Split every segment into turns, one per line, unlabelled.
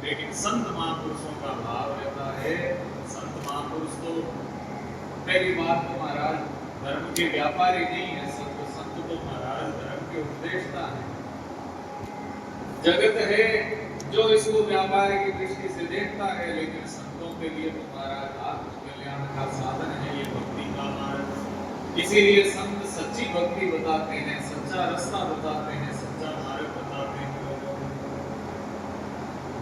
लेकिन संत महापुरुषों का भाव रहता है। संत महापुरुष तो पहली बात तो महाराज धर्म के व्यापारी नहीं है। संत तो महाराज धर्म के उपदेष्टा है। जगत है जो इसको व्यापार की दृष्टि से देखता है, लेकिन संतों के लिए तो महाराज आत्मकल्याण का साधन है ये भक्ति का मार्ग। इसीलिए संत सच्ची भक्ति बताते हैं, सच्चा रास्ता बताते हैं, सच्चा मार्ग बताते हैं।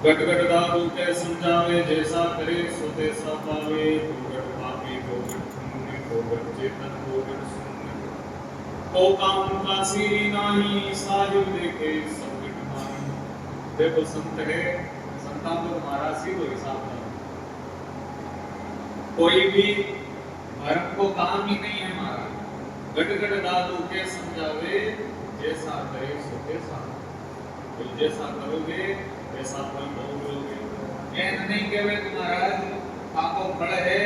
गट गट दारू के समझावे, जैसा करे सो तैसा पावे। गट पापी को गट पुण्य को गट चेतन को गट शून्य को काम का सीरी नाही, साहिब देखे सब गट माही। देखो संत है, संता को महाराज सी को हिसाब करो। कोई भी धर्म को काम ही नहीं है महाराज। गट गट दादू के समझावे, जैसा करे सो तैसा। जैसा करोगे वैसा फल भोगोगे। ऐन नहीं कहवे कि महाराज आपको फल है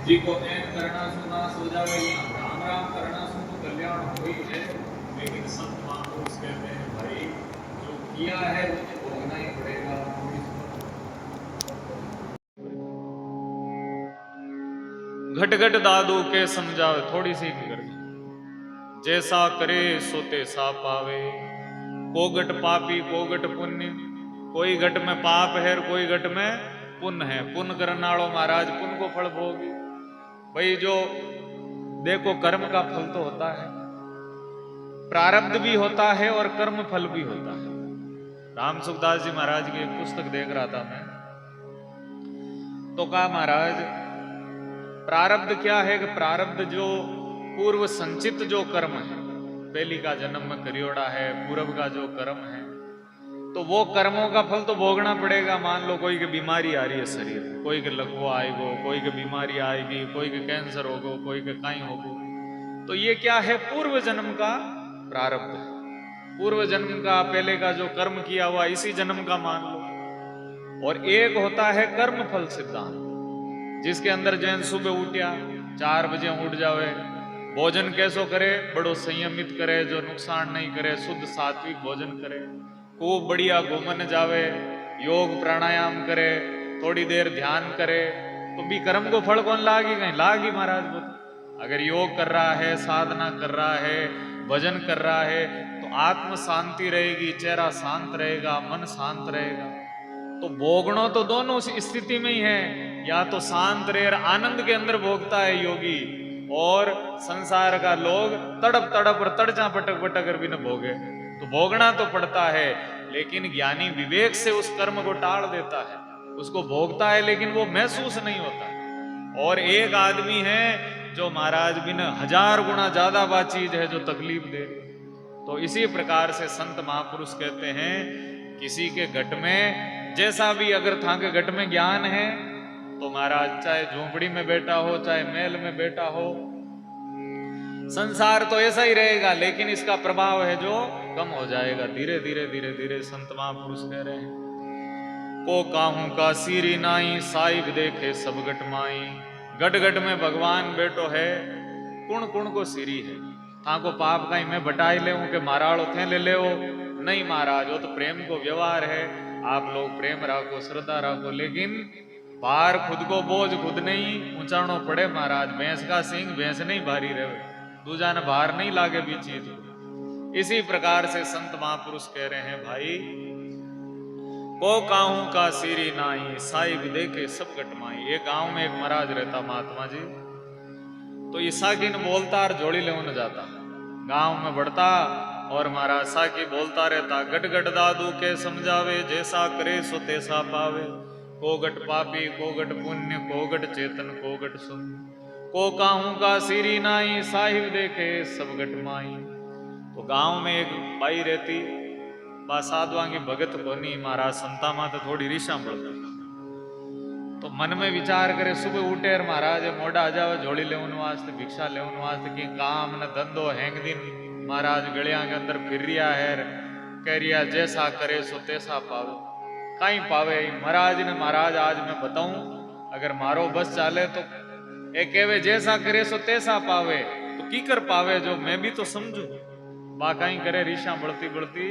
जी को ऐन करना सुना सो जावे, राम राम करना सुन तो कल्याण हो ही है। लेकिन संत महापुरुष कहते हैं भाई जो किया है उसे भोगना ही पड़ेगा। घट घट दादू के समझावे, थोड़ी सी कर जैसा करे सो तैसा पावे। को गट पापी को गट पुण्य, कोई गट में पाप है और कोई गट में पुण्य है। पुण्य करने वालों महाराज पुण्य को फल भोगी। भाई जो देखो कर्म का फल तो होता है, प्रारब्ध भी होता है और कर्म फल भी होता है। राम सुखदास जी महाराज की एक पुस्तक देख रहा था मैं, तो कहा महाराज प्रारब्ध क्या है कि प्रारब्ध जो पूर्व संचित जो कर्म है, पहली का जन्म में करियोड़ा है, पूर्व का जो कर्म है, तो वो कर्मों का फल तो भोगना पड़ेगा। मान लो कोई की बीमारी आ रही है शरीर, कोई के लकवा आएगो, कोई के बीमारी आएगी, कोई के कैंसर होगो, कोई के काई होगो, तो ये क्या है पूर्व जन्म का प्रारब्ध है। पूर्व जन्म का पहले का जो कर्म किया हुआ इसी जन्म का मान लो। और एक होता है कर्म फल सिद्धांत, जिसके अंदर जैन सुबह उठा 4 बजे उठ जावे, भोजन कैसो करे, बड़ो संयमित करे, जो नुकसान नहीं करे, शुद्ध सात्विक भोजन करे, खूब बढ़िया घूमन जावे, योग प्राणायाम करे, थोड़ी देर ध्यान करे, तो भी कर्म को फल कौन लागी, कहीं लागी महाराज। वो अगर योग कर रहा है, साधना कर रहा है, भजन कर रहा है, तो आत्म शांति रहेगी, चेहरा शांत रहेगा, मन शांत रहेगा। तो भोगनो तो दोनों स्थिति में ही है, या तो शांत रहे आनंद के अंदर भोगता है योगी, और संसार का लोग तड़प तड़प और तड़चा पटक पटक कर भी न भोगे। तो भोगना तो पड़ता है, लेकिन ज्ञानी विवेक से उस कर्म को टाल देता है, उसको भोगता है लेकिन वो महसूस नहीं होता। और एक आदमी है जो महाराज बिन 1000 गुना ज्यादा बात चीज है जो तकलीफ दे। तो इसी प्रकार से संत महापुरुष कहते हैं किसी के घट में जैसा भी अगर था के घट में ज्ञान है, तो महाराज चाहे झोंपड़ी में बैठा हो, चाहे महल में बैठा हो, संसार तो ऐसा ही रहेगा, लेकिन इसका प्रभाव है जो कम हो जाएगा धीरे धीरे धीरे धीरे। संत महापुरुष कह रहे हैं को काहू का सीरी नाई, साहिब देखे सब गट माई। गट गट में भगवान बैठो है, कुण कुण को सीरी है। था को पाप का ही मैं बटाई ले के माराड़ो थे ले ले नहीं महाराज, वो तो प्रेम को व्यवहार है। आप लोग प्रेम रखो, श्रद्धा रखो, लेकिन भार खुद को बोझ खुद नहीं ऊंचाणो पड़े महाराज। भैंस का सिंह भैंस नहीं भारी रहे, दूजा ने भार नहीं लागे भी चीज। इसी प्रकार से संत महापुरुष कह रहे हैं भाई को काहू का सीरी नाई, साहिब देखे सब गटमाई। एक गांव में एक महाराज रहता महात्मा जी, तो ये साकिन बोलता और जोड़ी ले जाता, गांव में बढ़ता और महाराज साकी बोलता रहता, गट गट दादू के समझावे, जैसा करे सो तैसा पावे। को गट पापी को गट पुण्य को गट चेतन को गट शून्य को काहू का सीरी नाई, साहिब देखे सब गट माई। तो गांव में एक बाई रहती, बा साधुआ की भगत कोनी, महाराज संता मां तो थोड़ी रीसा पड़ती। तो मन में विचार करे, सुबह उठे और महाराज मोड़ा आ जावे झोली ले वास्ते, भिक्षा ले वास्ते, कि काम न धंधो हैंग दिन महाराज गलिया के अंदर फिर रिया है, कह रिया जैसा करे सो तैसा पावे। कहीं पावे महाराज ने, महाराज आज मैं बताऊं अगर मारो बस चाले तो एक कहवे जैसा करे सो तैसा पावे, तो की कर पावे जो मैं भी तो समझू। बा कहीं करे रीशा बढ़ती बढ़ती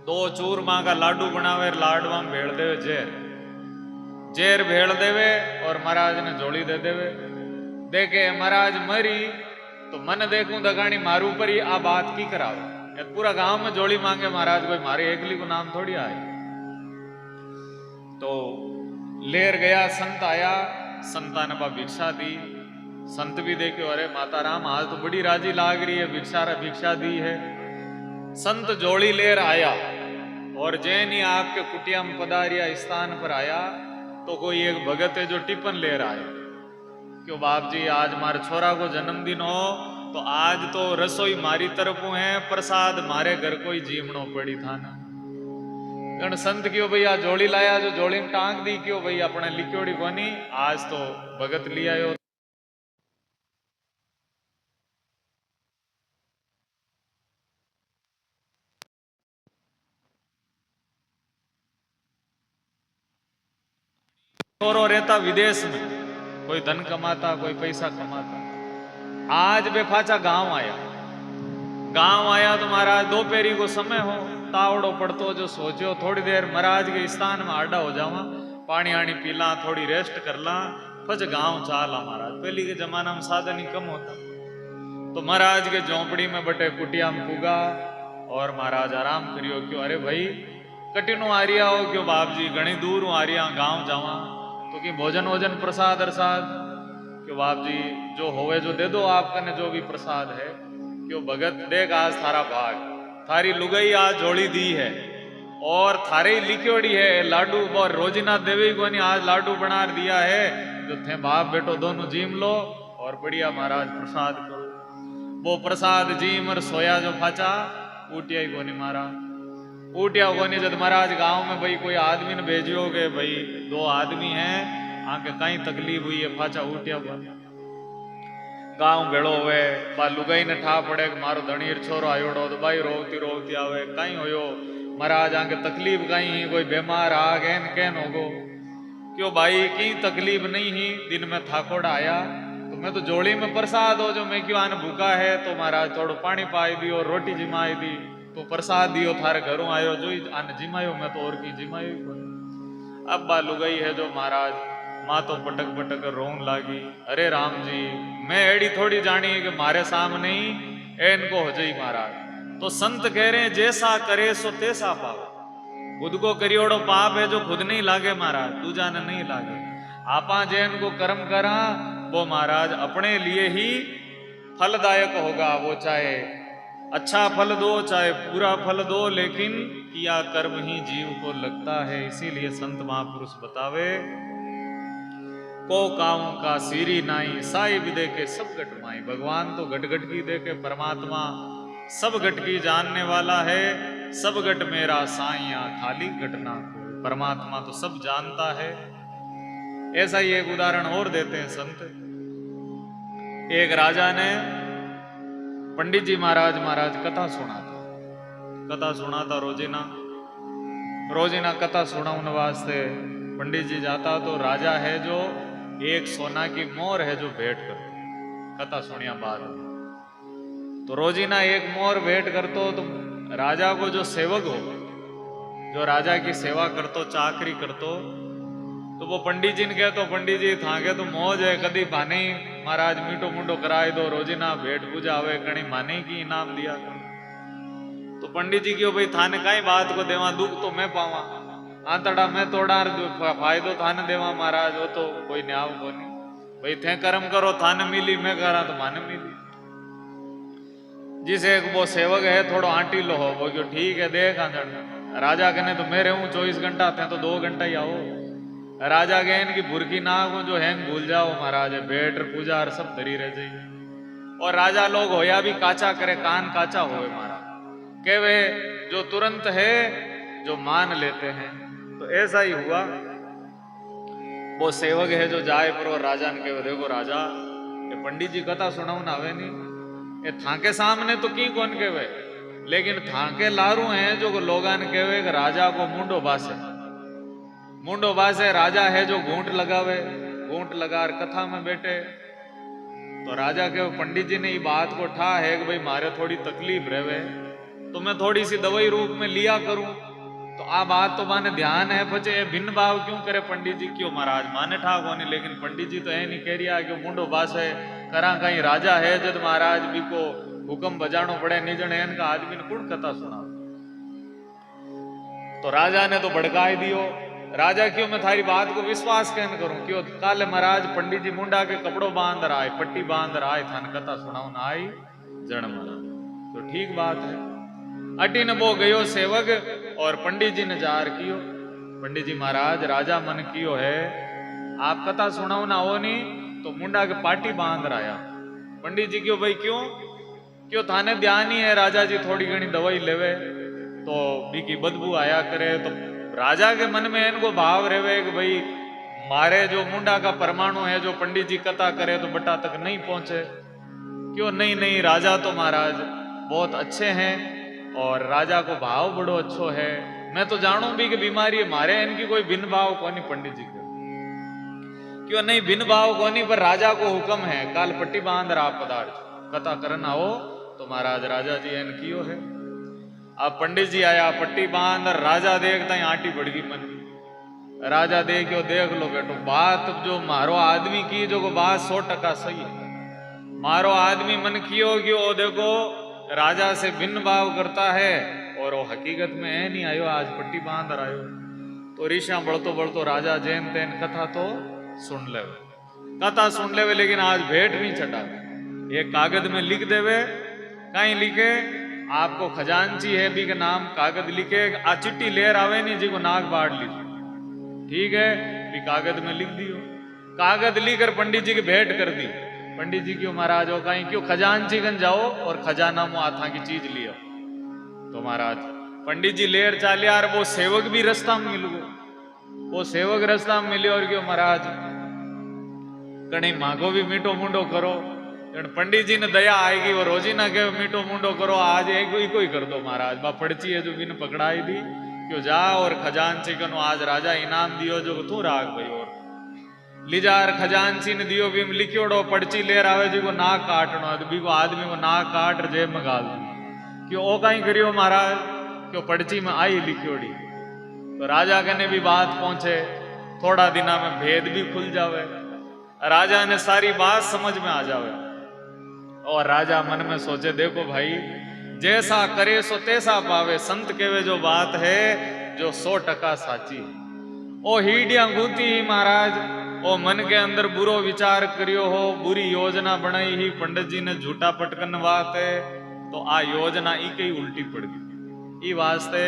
दो चूरमा का लाडू बनावे, लाडवा में भेड़ देवे जेर, जेर भेड़ देवे और महाराज ने जोड़ी दे देवे। देखे महाराज मरी तो मन देखूं दगानी मारू पर ही आ बात की करावे। पूरा गांव में जोड़ी मांगे महाराज, कोई मारे एकली को नाम थोड़ी आए। तो लेर गया, संत आया, संता ने भिक्षा दी। संत भी देखे, अरे माता राम आज तो बड़ी राजी लाग रही है, भिक्षा दी है। संत जोड़ी लेर आया और जैन ही आपके कुटिया में पधारिया, स्थान पर आया तो कोई एक भगत है जो टिफिन लेर आया। क्यों बाप जी आज मारे छोरा को जन्मदिन हो तो आज तो रसोई मारी तरफों है, प्रसाद मारे घर कोई जीवनो पड़ी था ना। गण संत क्यों भैया जोड़ी लाया, जो जोड़ी में टांग दी, क्यों भैया अपने लिक्योड़ी कोनी, आज तो भगत लिया आयो। छोरो रहता विदेश में, कोई धन कमाता, कोई पैसा कमाता। आज बेफाचा गांव आया, गांव आया तो महाराज दोपहरी को समय हो, तावड़ो पड़तो, जो सोचो थोड़ी देर महाराज के स्थान में आडा हो जावा, पानी आनी पीला, थोड़ी रेस्ट कर ला, फिर गांव चाला। महाराज पहली के जमाना में साधन ही कम होता, तो महाराज के झोंपड़ी में बटे कुटिया में पुगा और महाराज आराम करियो। क्यों अरे भाई कटिनो आ रिया हो, क्यों बाप जी घनी दूर आ रिया, गांव जावा तो कि भोजन वोजन प्रसाद अरसाद, क्यों बाप जी जो होवे जो दे दो आपका ने जो भी प्रसाद है। क्यों भगत देख आज थारा भाग, थारी लुगाई आज जोड़ी दी है और थारे ही लिखोड़ी है लाडू, और रोजिना देवी को नहीं आज लाडू बना दिया है, जो थे बाप बेटो दोनों जीम लो और बढ़िया महाराज प्रसाद करो। वो प्रसाद जीम और सोया जो फाचा ऊटिया ही कोनी मारा, ऊटिया कोनी। जब महाराज गांव में भाई कोई आदमी ने भेजियो के भाई दो आदमी हैं आके कहीं तकलीफ हुई है, फाचा ऊटिया कोनी। गांव भेड़ो हुए बा लुगाई ने ठा पड़े मारो धनीर छोरो आयोड़ो, तो भाई रोवती रोवती आवे, कहीं होयो महाराज आके तकलीफ कहीं, कोई बीमार आ गए कैन होगो। क्यों भाई की तकलीफ नहीं ही, दिन में थाकोड़ा आया तो मैं तो जोड़ी में प्रसाद हो, जो मैं क्यों आने भूखा है तो महाराज थोड़ा पानी पाई दी और रोटी जिमाई दी, तो प्रसाद दियो थारे घरों आयो, जो आने जिमायो, मैं तो और की जिमायो कोई। अब बा लुगाई है जो महाराज माँ तो पटक पटक रोन लागी, अरे राम जी मैं एड़ी थोड़ी जानी कि मारे सामने ही इनको हो जाई महाराज। तो संत कह रहे हैं जैसा करे सो तैसा पावे, खुद को करियोड़ो पाप है जो खुद नहीं लागे महाराज, दूजा ने नहीं लागे। आपा जैन को कर्म करा वो महाराज अपने लिए ही फलदायक होगा, वो चाहे अच्छा फल दो चाहे पूरा फल दो, लेकिन किया कर्म ही जीव को लगता है। इसीलिए संत महापुरुष बतावे को काऊ का सीरी नाई, साई भी देखे सब घट माई। भगवान तो घट घट की देखे, परमात्मा सब घट की जानने वाला है। सब घट मेरा साइया खाली घटना को, परमात्मा तो सब जानता है। ऐसा ही एक उदाहरण और देते हैं संत। एक राजा ने पंडित जी महाराज कथा सुना था रोजीना कथा सुनाने वास्ते पंडित जी जाता, तो राजा है जो एक सोना की मोर है जो भेंट करते, कथा सुनिया बाद में। तो रोजीना एक मोर भेंट करतो, तो राजा को जो सेवक हो, जो राजा की सेवा करतो, चाकरी करतो, तो वो पंडित जी ने कहे, तो पंडित जी थाके तो मौज है, कदी भाने महाराज मीठो मुंडो कराए दो, रोजीना भेंट पूजा आवे कणी माने की इनाम दिया। तो पंडित जी क्यों भाई थाने काई बात को देवा, दुख तो मैं पावा, आंतड़ा मैं तोड़ा, फायदो थाने देवा महाराज, वो तो कोई न्याव को नहीं। भाई थे कर्म करो थाने मिली, मैं करा तो माने मिली। जिसे वो सेवक है थोड़ो आंटी लो हो, वो क्यों ठीक है देख आंधड़, राजा कहने तो मैं रहूं 24 घंटा, थे तो 2 घंटा ही आओ। राजा कहे इनकी बुरकी नाग जो हैंग भूल जाओ महाराज, बेटर पूजा और सब धरी रह जाइए। और राजा लोग होया भी काचा करे, कान काचा होए महाराज, के वे जो तुरंत है जो मान लेते हैं। तो ऐसा ही हुआ, वो सेवक है जो जाए पर, और राजा ने कहे देखो राजा ये पंडित जी कथा सुनाऊ ना आवे नहीं, ये थाके सामने तो की कौन कहे, लेकिन थाके लारू हैं जो लोगा ने कहे कि राजा को मुंडो बासे राजा है जो घूंट लगावे, घूंट लगा कथा में बैठे। तो राजा के पंडित जी ने ये बात को ठा है कि भाई मारे थोड़ी तकलीफ रहे, तो मैं थोड़ी सी दवाई रूप में लिया करूं। तो आ बात तो माने ध्यान है बचे भिन्न भाव क्यों करे पंडित जी क्यों महाराज माने ठाक होने, लेकिन पंडित जी तो है नहीं कह रिया कि मुंडो बास है करा कहीं राजा है जद महाराज भी को हुक्म बजानो पड़े निजन है इनका आदमी ने कुण कथा सुना। तो राजा ने तो भड़काई दियो। राजा क्यों मैं थारी बात को विश्वास कहन करूं क्यों काले महाराज पंडित जी मुंडा के कपड़ों बांध रहा है पट्टी बांध रहा है थान कथा सुनाओ ना आई जन मरा। तो ठीक बात है। अटिन वो गयो सेवक और पंडित जी ने जार कियो। पंडित जी महाराज राजा मन कियो है आप कथा सुनाओ ना हो नहीं तो मुंडा के पाटी बांध रहा। पंडित जी क्यों भाई क्यों क्यों थाने ध्यान ही है राजा जी थोड़ी घनी दवाई लेवे तो बीकी बदबू आया करे। तो राजा के मन में इनको भाव रेवे कि भाई मारे जो मुंडा का परमाणु है जो पंडित जी कथा करे तो बटा तक नहीं पहुंचे। क्यों नहीं नहीं राजा तो महाराज बहुत अच्छे हैं और राजा को भाव बड़ो अच्छो है। मैं तो जानू भी कि बीमारी मारे इनकी कोई भिन्न भाव कोनी पंडित जी को क्यों नहीं भिन्न भाव कोनी पर राजा को हुक्म है काल पट्टी बांध रहा पदार्थ कथा करना हो तो महाराज राजा जी एन कियो है। अब पंडित जी आया पट्टी बांध राजा देखता ही आटी बढ़ गई मन। राजा देखो देख लो बेटो बात जो मारो आदमी की जो बात 100% सही है। मारो आदमी मन कियो कि वो देखो राजा से भिन्न भाव करता है और वो हकीकत में है नहीं आयो आज पट्टी बांध आयो। तो ऋषा बढ़तो बढ़तो राजा जैन तेन कथा तो सुन लेवे लेकिन आज भेंट नहीं चढ़ा। एक कागज में लिख देवे कहीं लिखे आपको खजांची है भी के नाम कागज लिखे आ चिट्ठी लेर आवे नहीं जी को नाक बाढ़ लीजिए ठीक है भी कागज में लिख दियो। कागज लिखकर पंडित जी की भेंट कर दी। पंडित जी क्यों महाराज हो कहीं क्यों खजांची गन जाओ और खजाना मुँह आथा की चीज लियो। तो महाराज पंडित जी लेर चाले यार वो सेवक भी रास्ता में मिल गो। वो सेवक रास्ता में मिले और क्यों महाराज कहीं मांगो भी मीठो मुंडो करो। पंडित जी ने दया आएगी वो रोजी ना के मीठो मुंडो करो आज एक ही कर दो महाराज बा पड़ची है जो बिन पकड़ाई दी क्यों जा और खजांची कनो आज राजा इनाम दियो जो तू राग भाई और लिजार खजांची ने दियो भी लिखियोड़ो पर्ची ले आवे जी को नाक काटनो भी को आदमी को नाक काट जेब में गाल दी क्यों ओ कहीं करियो महाराज क्यों पर्ची में आई लिखियोड़ी। तो राजा कने भी बात पहुंचे थोड़ा दिना में भेद भी खुल जावे राजा ने सारी बात समझ में आ जावे। और राजा मन में सोचे देखो भाई जैसा करे सो तैसा पावे संत केवे जो बात है जो 100% साची है। ओ हीडिया गूती महाराज ओ मन के अंदर बुरो विचार करियो हो बुरी योजना बनाई ही पंडित जी ने झूठा पटकन बात है तो आ योजना इके ही उल्टी पड़ गई। ई वास्ते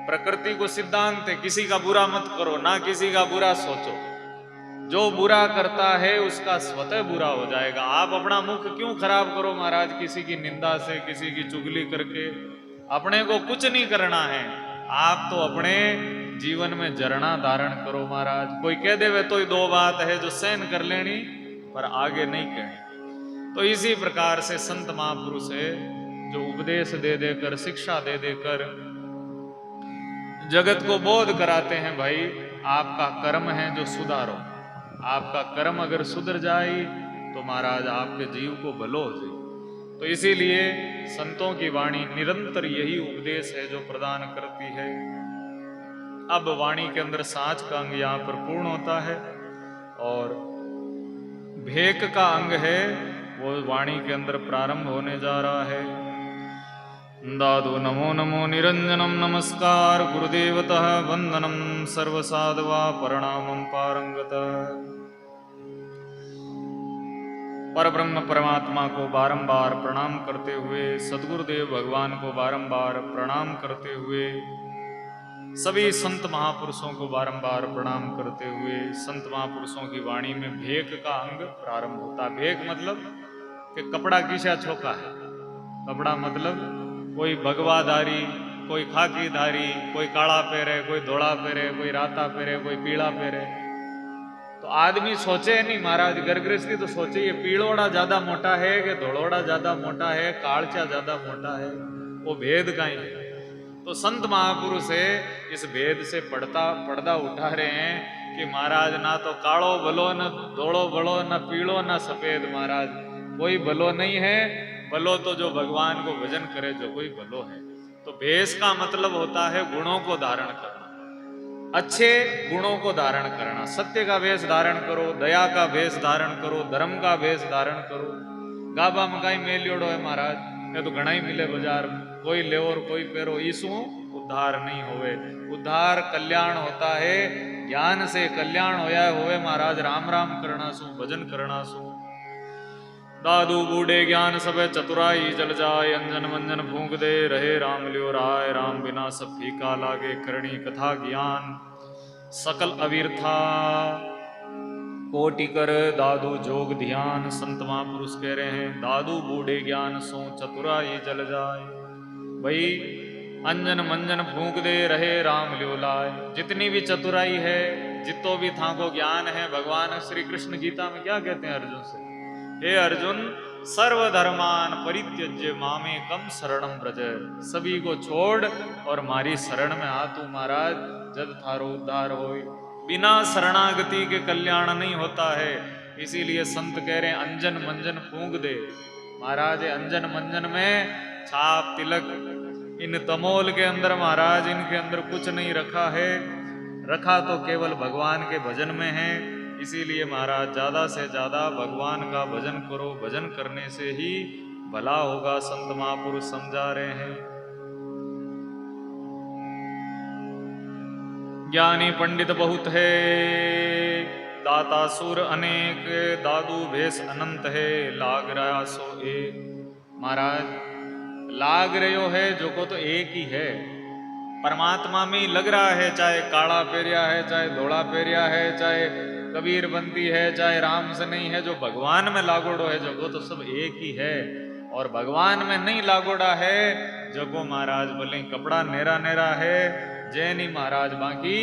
प्रकृति को सिद्धांत है किसी का बुरा मत करो ना किसी का बुरा सोचो। जो बुरा करता है उसका स्वतः बुरा हो जाएगा। आप अपना मुख क्यों खराब करो महाराज किसी की निंदा से किसी की चुगली करके। अपने को कुछ नहीं करना है आप तो अपने जीवन में जरना धारण करो महाराज। कोई कह देवे तो ही दो बात है जो सहन कर लेनी पर आगे नहीं कहनी। तो इसी प्रकार से संत महापुरुष है जो उपदेश दे देकर शिक्षा दे देकर जगत को बोध कराते हैं भाई आपका कर्म है जो सुधारो। आपका कर्म अगर सुधर जाए तो महाराज आपके जीव को भलो हो जाए। तो इसीलिए संतों की वाणी निरंतर यही उपदेश है जो प्रदान करती है। अब वाणी के अंदर साँच का अंग यहाँ पर पूर्ण होता है और भेक का अंग है वो वाणी के अंदर प्रारंभ होने जा रहा है। दादु नमो नमो निरंजनम नमस्कार गुरुदेवतः वंदनम सर्वसाधवा प्रणामं पारंगत। परब्रह्म परमात्मा को बारंबार प्रणाम करते हुए सदगुरुदेव भगवान को बारंबार प्रणाम करते हुए सभी संत महापुरुषों को बारंबार प्रणाम करते हुए संत महापुरुषों की वाणी में भेक का अंग प्रारंभ होता है। भेक मतलब कि कपड़ा किसा छोका है। कपड़ा मतलब कोई भगवाधारी कोई खाकीधारी कोई काला पहरे कोई धोला पहरे कोई राता पहरे कोई पीला पहरे। तो आदमी सोचे नहीं महाराज गर्गृहस्थी तो सोचे ये पीलोड़ा ज्यादा मोटा है कि धोलोड़ा ज्यादा मोटा है कालचा ज्यादा मोटा है वो भेद का ही है। तो संत महापुरुष है इस भेद से पर्दा उठा रहे हैं कि महाराज ना तो कालो भलो न धोलो भलो न पीलो न सफेद महाराज कोई भलो नहीं है। भलो तो जो भगवान को भजन करे जो कोई भलो है। तो भेष का मतलब होता है गुणों को धारण करना, अच्छे गुणों को धारण करना। सत्य का वेश धारण करो, दया का वेश धारण करो, धर्म का वेश धारण करो। गाबा मकाई मेलियोड़ो है महाराज, ये तो घना ही मिले बाजार, कोई ले और कोई पेरो, इसु उद्धार नहीं होवे। उद्धार कल्याण होता है, ज्ञान से कल्याण होया होवे महाराज, राम राम करना सु, भजन करना सु। दादू बूढ़े ज्ञान सबे चतुराई जल जाए, अंजन मंजन फूंक दे रहे राम लियो राय। राम बिना सब फीका लागे, करणी कथा ज्ञान सकल अवीरथा। कोटि कर दादू जोग ध्यान, संत महापुरुष कह रहे हैं दादू बूढ़े ज्ञान सो चतुराई जल जाए। भाई अंजन मंजन फूंक दे रहे राम लियो लाए। जितनी भी चतुराई है, जितो भी था को ज्ञान है, भगवान श्री कृष्ण गीता में क्या कहते हैं अर्जुन से, हे अर्जुन सर्वधर्मान परित्यज्य मामेकम शरणम व्रज। सभी को छोड़ और मारी शरण में आ तू महाराज, जब थारो उद्धार होए। बिना शरणागति के कल्याण नहीं होता है, इसीलिए संत कह रहे हैं अंजन मंजन फूंक दे। महाराज अंजन मंजन में छाप तिलक, इन तमोल के अंदर महाराज, इनके अंदर कुछ नहीं रखा है, रखा तो केवल भगवान के भजन में है। इसीलिए महाराज ज्यादा से ज्यादा भगवान का भजन करो, भजन करने से ही भला होगा, संत महापुरुष समझा रहे हैं। ज्ञानी पंडित बहुत है, दाता सुर अनेक, दादू भेष अनंत है, लाग रहा सो एक। महाराज लाग रहे है जो को तो एक ही है, परमात्मा में लग रहा है, चाहे काला पेरिया है, चाहे धोला पेरिया है, चाहे कबीर बंदी है, चाहे राम से नहीं है, जो भगवान में लागोड़ो है जगो तो सब एक ही है। और भगवान में नहीं लागोड़ा है जगो महाराज भले कपड़ा नेरा नेरा है, जैनी महाराज बाकी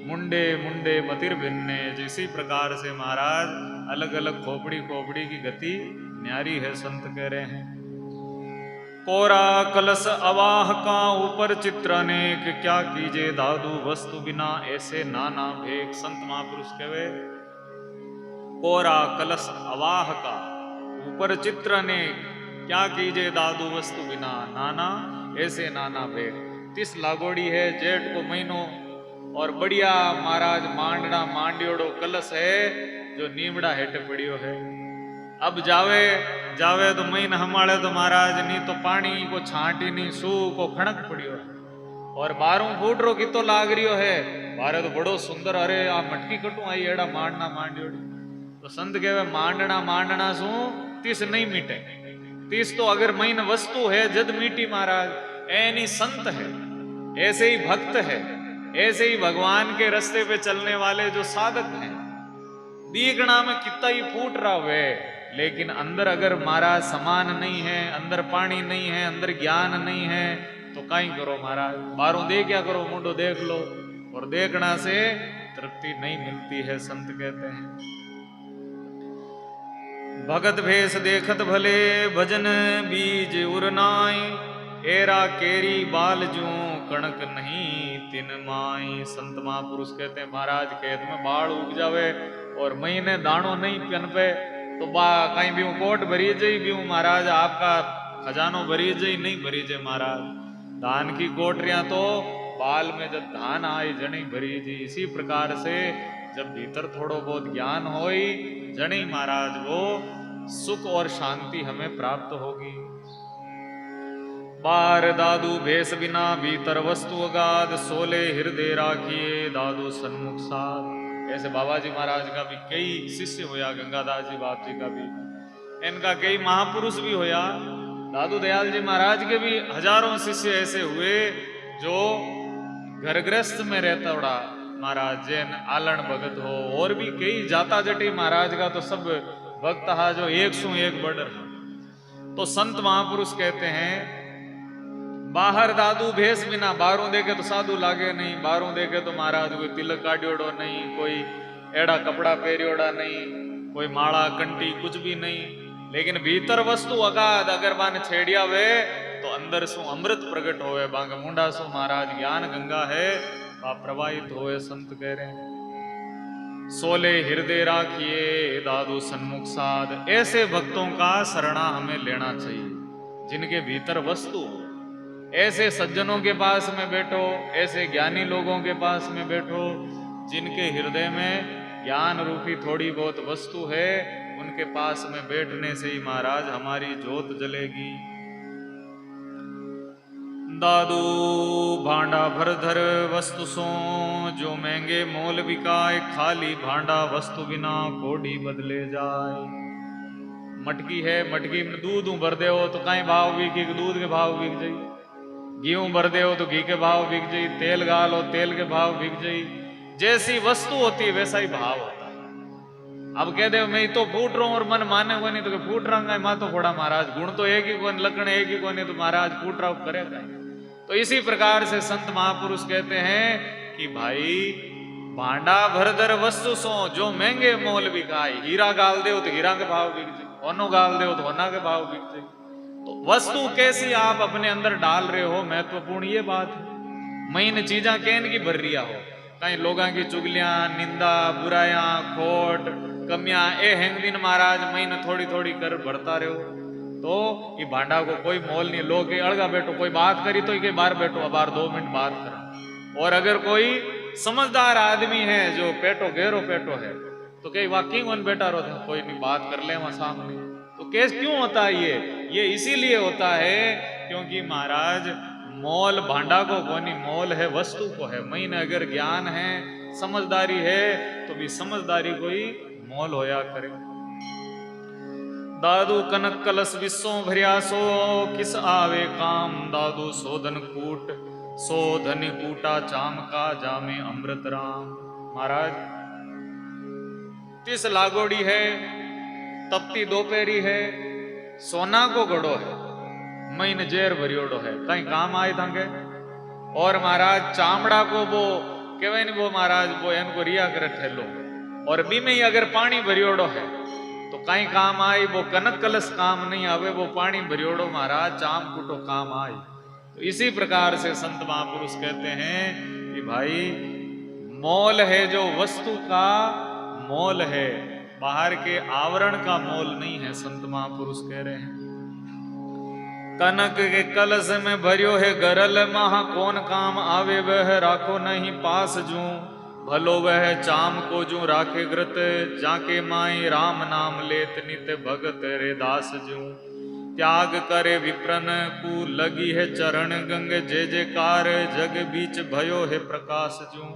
मुंडे मुंडे मतिर भिन्ने। इसी प्रकार से महाराज अलग अलग खोपड़ी खोपड़ी की गति न्यारी है, संत कह रहे हैं। कोरा कलश अवाह का ऊपर चित्र अनेक, क्या कीजे दादू वस्तु बिना ऐसे नाना भेक। संत महापुरुष कहे कोरा कलश अवाह का ऊपर चित्र अनेक, क्या कीजे दादू वस्तु बिना नाना ऐसे नाना भेक। 30 लागोड़ी है, जेठ को महीनो, और बढ़िया महाराज मांडना मांडियोड़ो कलश है जो नीमड़ा हेठ पड़ियो है। अब जावे जावे तो महीन हमारे तो महाराज नहीं तो पानी को छांटी नहीं, सू को खणक पड़ियो है। और 12 फूट रो कितो लाग रियो है, बारे तो बड़ो सुंदर, अरे आ मटकी कटू आई एड़ा मांडना मांडियोड़ी। तो संत कहवे मांडना मांडना सू 30 नहीं मीटे। 30 तो अगर महीन वस्तु है जद मीटी महाराज, ऐनी संत है, ऐसे ही भक्त है, ऐसे ही भगवान के रास्ते पे चलने वाले जो साधक हैं। दीगना में कितना ही फूट रहा हुए, लेकिन अंदर अगर महाराज समान नहीं है, अंदर पानी नहीं है, अंदर ज्ञान नहीं है, तो कहीं करो महाराज, बारों दे क्या करो, मुंडो देख लो। और देखना से तृप्ति नहीं मिलती है, संत कहते हैं। भगत भेष देखत भले, भजन बीज उरनाई, एरा केरी बाल जू कणक नहीं तिन माई। संत महापुरुष कहते हैं महाराज खेत में बाढ़ उग जावे और महीने दाणो नहीं पन पे, तो बा कहीं भी कोट भरी जाई भी महाराज, आपका खजानो भरी जाई नहीं भरी जाए महाराज। धान की कोटरियां तो बाल में जब धान आई जनी भरी जी। इसी प्रकार से जब भीतर थोड़ो बहुत ज्ञान होई जनी महाराज, वो सुख और शांति हमें प्राप्त होगी। बार दादू भेष बिना भीतर वस्तु अगाध, सोले हृदय राखिए दादू सन्मुख साध। ऐसे बाबा जी महाराज का भी कई शिष्य होया, गंगादास जी बाप जी का भी, इनका कई महापुरुष भी होया, दादू दयाल जी महाराज के भी हजारों शिष्य ऐसे हुए जो घर गृहस्थ में रहता उड़ा महाराज, जैन आलन भगत हो, और भी कई जाता जटी महाराज का तो सब भक्त हा जो 101 बढ़ रहा। तो संत महापुरुष कहते हैं बाहर दादू भेष बिना, बारों देखे तो साधु लागे नहीं, बारों देखे तो महाराज कोई तिलक काटियोड़ो नहीं, कोई एड़ा कपड़ा पहरियोड़ा नहीं, कोई माला कंटी कुछ भी नहीं, लेकिन भीतर वस्तु अगाध अगर बाने छेड़िया वे तो अंदर सु अमृत प्रकट होवे, बांग मुंडा सु महाराज ज्ञान गंगा है बा प्रवाहित होए। संत कह रहे हैं सोले हृदय राखिए दादू सन्मुख साध। ऐसे भक्तों का शरणा हमें लेना चाहिए जिनके भीतर वस्तु, ऐसे सज्जनों के पास में बैठो, ऐसे ज्ञानी लोगों के पास में बैठो जिनके हृदय में ज्ञान रूपी थोड़ी बहुत वस्तु है, उनके पास में बैठने से ही महाराज हमारी ज्योत जलेगी। दादू भांडा भर धर वस्तु सो, जो महंगे मोल बिकाए, खाली भांडा वस्तु बिना कोडी बदले जाए। मटकी है, मटकी में दूध भर दे हो तो कहीं भाव बिकी, दूध के भाव बिक जाई। गेहूं भर दे हो तो घी के भाव बिक जाई, तेल गालो तेल के भाव बिक जाई। जैसी वस्तु होती है वैसा ही भाव होता है। अब कह दे मैं तो फूट रहा हूं और मन माने को नहीं, तो फूट रहा माँ तो फोड़ा महाराज, गुण तो एक ही कौन, लक्षण एक ही कौन है, तो महाराज फूट रहा करेगा। तो इसी प्रकार से संत महापुरुष कहते हैं कि भाई भांडा भर दर वस्तु सो, जो महंगे मोल बिकाई। हीरा गाल दे तो हीरा के भाव बिक जाए, होनो गाल दे तो होना के भाव बिक जाए। तो वस्तु कैसी आप अपने अंदर डाल रहे हो, महत्वपूर्ण ये बात है। मैं इन चीजा कहन की भर रिया हो, कहीं लोगों की चुगलियां, निंदा, बुराइयां, खोट, कमियां ए हैंग दिन महाराज मैं थोड़ी थोड़ी कर भरता रहो, तो ये भांडा को कोई मोल नहीं। लोग अड़गा बैठो, कोई बात करी तो के बार बैठो, बार 2 मिनट बात करो। और अगर कोई समझदार आदमी है जो पेटो गहरो पेटो है, तो कई वाकई वन बैठा रहो, कोई नहीं बात कर ले वहां सामने। तो केस क्यों होता है ये इसीलिए होता है क्योंकि महाराज मोल भांडा को कोनी, मोल है वस्तु को है। महीने अगर ज्ञान है, समझदारी है, तो भी समझदारी कोई मोल होया करे। दादू कनक कलश विश्व भरिया सो, किस आवे काम। दादू सोधन कूट सो धनी कूटा, चाम का जामे अमृत राम। महाराज 30 लागोड़ी है, तपती दोपहरी है, सोना को घड़ो है, महीने जेर भरियोड़ो है, कहीं काम आए थांगे। और महाराज चामड़ा को वो केवे नहीं, वो महाराज वो इनको रिया करे ठेलो, और बी में ही अगर पानी भरियोड़ो है तो कहीं काम आई। वो कनक कलश काम नहीं आवे, वो पानी भरियोड़ो महाराज चाम कूटो काम आए। तो इसी प्रकार से संत महापुरुष कहते हैं कि भाई मोल है जो वस्तु का मोल है, बाहर के आवरण का मोल नहीं है। संत महापुरुष कह रहे हैं कनक के कलश में भरियो है गरल, महा कौन काम आवे वह राखो नहीं पास जू। भलो वह चाम को जू राखे ग्रत, जाके माई राम नाम लेत नित भगत रे दास जू। त्याग करे विप्रन कु लगी है चरण, गंग जे जेकार जग बीच भयो है प्रकाश जू।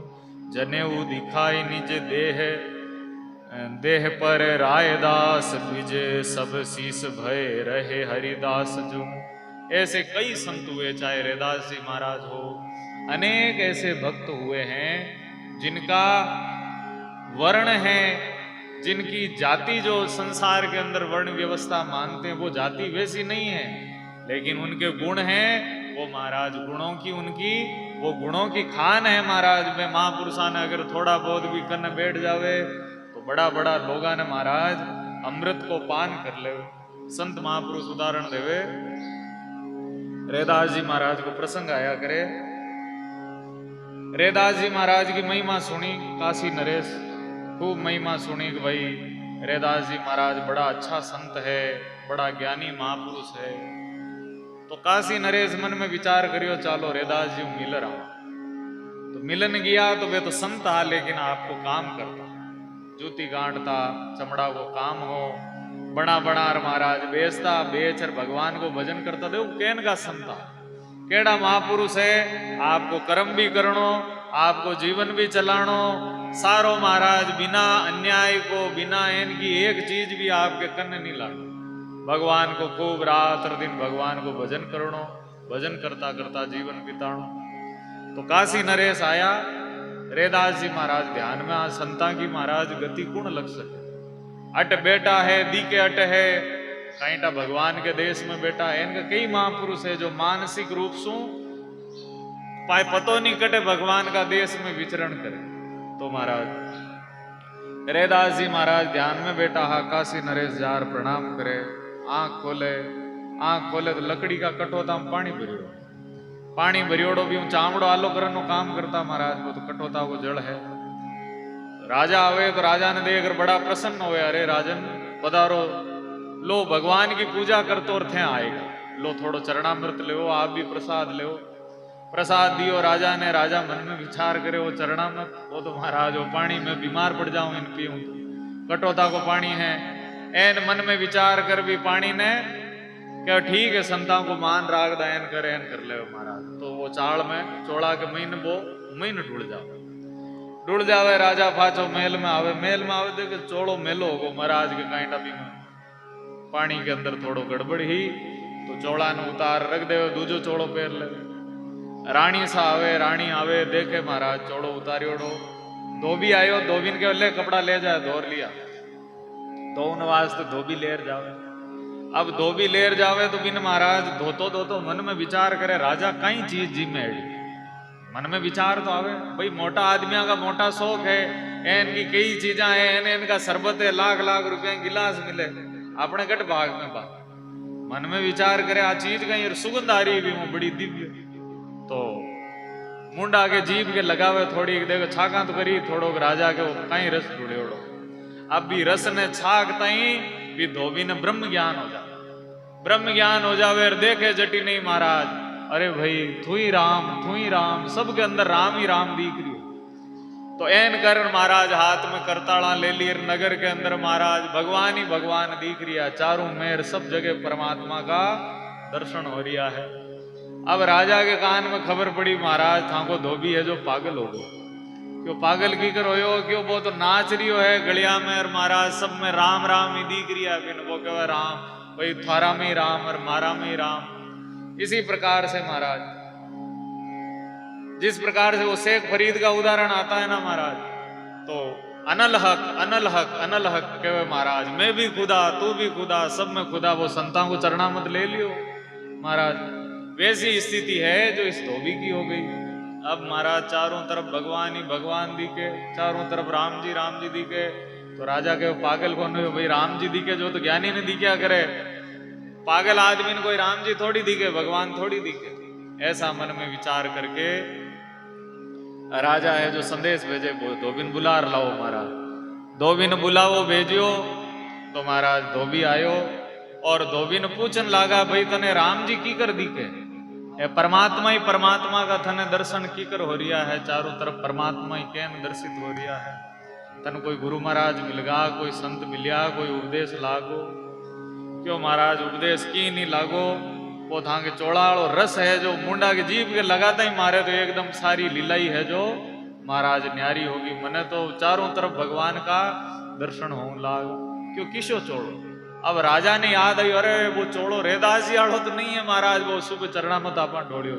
जनेऊ दिखाई निज देह देह पर रायदास, विजय सब शीस भय रहे हरिदास जू। ऐसे कई संत हुए, चाहे रैदास जी महाराज हो, अनेक ऐसे भक्त हुए हैं जिनका वर्ण है, जिनकी जाति जो संसार के अंदर वर्ण व्यवस्था मानते हैं वो जाति वैसी नहीं है, लेकिन उनके गुण हैं वो महाराज गुणों की, उनकी वो गुणों की खान है महाराज। में महापुरुषा ने अगर थोड़ा बहुत भी करने बैठ जावे तो बड़ा बड़ा लोगा ने महाराज अमृत को पान कर ले। संत महापुरुष उदाहरण देवे, रैदास जी महाराज को प्रसंग आया करे। रैदास जी महाराज की महिमा सुनी काशी नरेश, खूब महिमा सुनी कि भाई रैदास जी महाराज बड़ा अच्छा संत है, बड़ा ज्ञानी महापुरुष है। तो काशी नरेश मन में विचार करियो चालो रैदास जी मिल रहा। तो मिलन गया तो वे तो संत था, लेकिन आपको काम करता, जूती गांठता, चमड़ा को काम हो, बना बना महाराज बेचता, बेचर भगवान को भजन करता। देखो कैन का संता केड़ा महापुरुष है, आपको कर्म भी करनो, आपको जीवन भी चलानो, सारो महाराज बिना अन्याय को, बिना इनकी एक चीज भी आपके कन्न नहीं लानो। भगवान को खूब रात और दिन भगवान को भजन करनो, भजन करता करता जीवन बितानो। तो काशी नरेश आया, रैदास जी महाराज ध्यान में, आज संता की महाराज गति कौन लग सके। अट बेटा है दी के अट है, कहीं भगवान के देश में बेटा है। इनका कई महापुरुष है जो मानसिक रूप से पाए पतो नहीं कटे भगवान का देश में विचरण करे। तो महाराज रैदास जी महाराज ध्यान में बेटा हा, काशी नरेश जार प्रणाम करे, आंख खोले तो लकड़ी का कटोता में पानी भरियोड़ो भी हूं, चामड़ो आलो करनो काम करता महाराज को, तो कटोता वो जल है। राजा आवे तो राजा ने देखकर बड़ा प्रसन्न हुए, अरे राजन पधारो, लो भगवान की पूजा करते और थे आएगा। लो थोड़ो चरणामृत ले, आप भी प्रसाद ले। प्रसाद दियो राजा ने। राजा मन में विचार करे वो चरणामृत, वो तो महाराज वो पानी में बीमार पड़ जाऊं इन पीऊं तो, कटोता को पानी है। एन मन में विचार कर भी पानी ने क्या ठीक है, संतां को मान राग दायन करे एन कर ले महाराज। तो वो चाल में चोड़ा के महीन वो महीन ढूंढ जावे। राजा पाछो मेल में आवे देखे चोड़ो मेलो होगो महाराज के कांटा भी में पानी के अंदर थोड़ो गड़बड़ ही, तो चोड़ा ने उतार रख दे, दूजो चोड़ो पेर ले। रानी सा आवे देखे महाराज चोड़ो उतारियोड़ो। धोबी आयो, धोबी ने ले कपड़ा ले जाए, धोर लिया। धोन वास्ते धोबी लेर जावे। अब धोबी लेर जावे तो बिन महाराज धोतो मन में विचार करे राजा कई चीज जी में एड़ी। मन में विचार तो आवे भाई मोटा आदमियों का मोटा शौक है, इनकी कई चीजा है, इनका शरबत है, लाख लाख रुपए गिलास मिले, अपने गट भाग में बात। मन में विचार करे आ चीज कहीं सुगंध आ रही भी वो बड़ी दिव्य, तो मुंडा के जीभ के लगावे थोड़ी, देखो छाका तो करी थोड़ो राजा के कहीं रस ढूंढेड़ो। अब भी रस ने छाक तई भी धोबी ने ब्रह्म ज्ञान हो जावे और देखे जटी नहीं महाराज, अरे भाई तू ही राम सबके अंदर राम ही राम दिख रही हो। तो एन कर महाराज हाथ में करताड़ा ले लिए, नगर के अंदर महाराज भगवान ही भगवान दिख रिया, चारों मेर सब जगह परमात्मा का दर्शन हो रिया है। अब राजा के कान में खबर पड़ी महाराज थाको धोबी है जो पागल हो गयो। क्यों पागल की कर हो, क्यों वो तो नाच रही है गलिया में, और महाराज सब में राम राम ही दिख रही है। फिर वो कहे राम भाई थारा में ही राम और मारा में ही राम। इसी प्रकार से महाराज जिस प्रकार से वो शेख फरीद का उदाहरण आता है ना महाराज, तो अनल हक कहे महाराज मैं भी खुदा तू भी खुदा सब में खुदा। वो संतां को चरणामत ले लियो महाराज। वैसी स्थिति है जो इस धोबी की हो गई। अब महाराज चारों तरफ भगवान ही भगवान दिखे, चारों तरफ राम जी दिखे। तो राजा के पागल कौन है भाई, राम जी दिखे जो तो ज्ञानी ने दिखा करे, पागल आदमी ने कोई राम जी थोड़ी दिखे, भगवान थोड़ी दिखे। ऐसा मन में विचार करके राजा है जो संदेश भेजे, धोबिन बुला लाओ महाराज। धोबिन बुलावो भेजियो तो महाराज धोबी आयो, और धोबी ने पूछन लागा भाई तने राम जी की कर दिखे, परमात्मा ही परमात्मा का थने दर्शन की कर हो रिया है, चारों तरफ परमात्मा ही कैन दर्शित हो रिया है। तन कोई गुरु महाराज मिल गा, कोई संत मिलिया, कोई उपदेश लागो। क्यों महाराज उपदेश की नहीं लागो, वो था के चौड़ाड़ो रस है जो मुंडा के जीभ के लगाता ही मारे तो एकदम सारी लीलाई है जो महाराज न्यारी होगी। मने तो चारों तरफ भगवान का दर्शन हो लाग। क्यों किसो चोड़ो। अब राजा ने याद आई, अरे वो चोड़ो रेदासी आड़ो तो नहीं है महाराज, वो सुबह चरणामत आपा ढोड़ियो।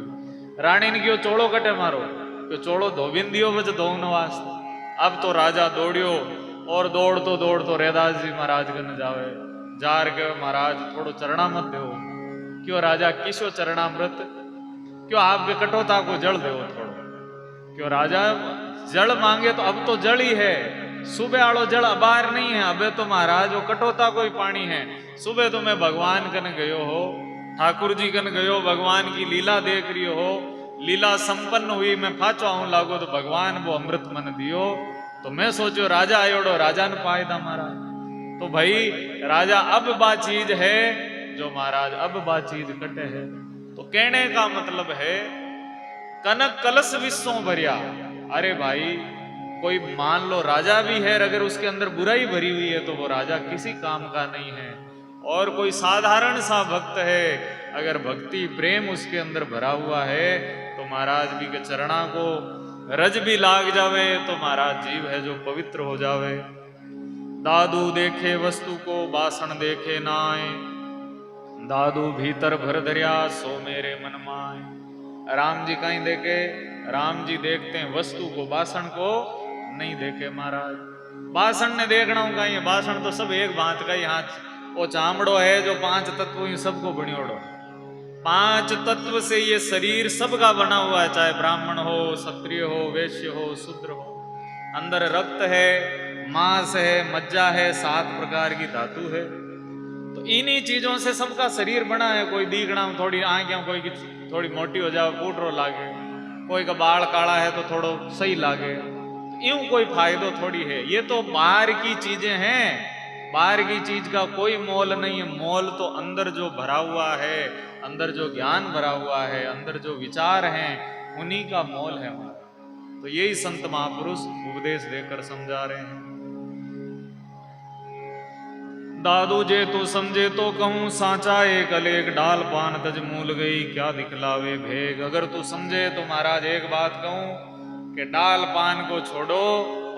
रानी ने क्यों चोड़ो कटे मारो, क्यों चोड़ो धोबिन दियो बच धोन वास्ते। अब तो राजा दौड़ियो, और दौड़ तो रेदास जी महाराज कन जावे। जार के महाराज थोड़ो चरणामत दो। क्यों राजा किसो चरणामृत, क्यों आपके कटोता को जल दो थोड़ो। क्यों राजा जल मांगे तो अब तो जल ही है, सुबह आड़ो जल अबार नहीं है, अबे तो महाराज वो कटोता को ही पानी है। सुबह तो मैं भगवान कन गयो हो, ठाकुर जी कन गयो, भगवान की लीला देख रही हो, लीला संपन्न हुई, मैं फाचो आऊं लागो तो भगवान वो अमृत मन दियो। तो मैं सोचो राजा आयोड़ो, राजा ने पाए था महाराज। तो भाई राजा अब बा चीज है जो महाराज अब बा चीज कटे है। तो कहने का मतलब है कनक कलश विश्वों भरिया। अरे भाई कोई मान लो राजा भी है, अगर उसके अंदर बुराई भरी हुई है तो वो राजा किसी काम का नहीं है। और कोई साधारण सा भक्त है, अगर भक्ति प्रेम उसके अंदर भरा हुआ है तो महाराज भी के चरणा को रज भी लाग जावे तो महाराज जीव है जो पवित्र हो जावे। दादू देखे वस्तु को बासण देखे नाय, दादू भीतर भर धरिया सो मेरे मन माए। राम जी कहीं देखे, राम जी देखते हैं वस्तु को, बासण को नहीं देखे महाराज। बासण ने देखना हूं कहीं, बासण तो सब एक बात का ही हाथ वो चामड़ो है जो 5 तत्व ही सबको बनियोड़ो। 5 तत्व से ये शरीर सबका बना हुआ है, चाहे ब्राह्मण हो, क्षत्रिय हो, वैश्य हो, शूद्र हो। अंदर रक्त है, मांस है, मज्जा है, 7 प्रकार की धातु है। तो इन्हीं चीजों से सबका शरीर बना है। कोई दीगना थोड़ी आंखें कोई की थोड़ी मोटी हो जाए फूटरो लागे, कोई का बाल काला है तो थोड़ो सही लागे, यूं कोई फायदो थोड़ी है। ये तो बाहर की चीजें हैं, बाहर की चीज का कोई मोल नहीं है। मोल तो अंदर जो भरा हुआ है, अंदर जो ज्ञान भरा हुआ है, अंदर जो विचार हैं, उन्हीं का मोल है हमारा। तो यही संत महापुरुष उपदेश देकर समझा रहे हैं। दादू जे तू समझे तो कहूं सांचा एक अलेख, डाल पान तज मूल गई क्या दिखलावे भेग। अगर तू समझे तो महाराज एक बात कहूं कि डाल पान को छोड़ो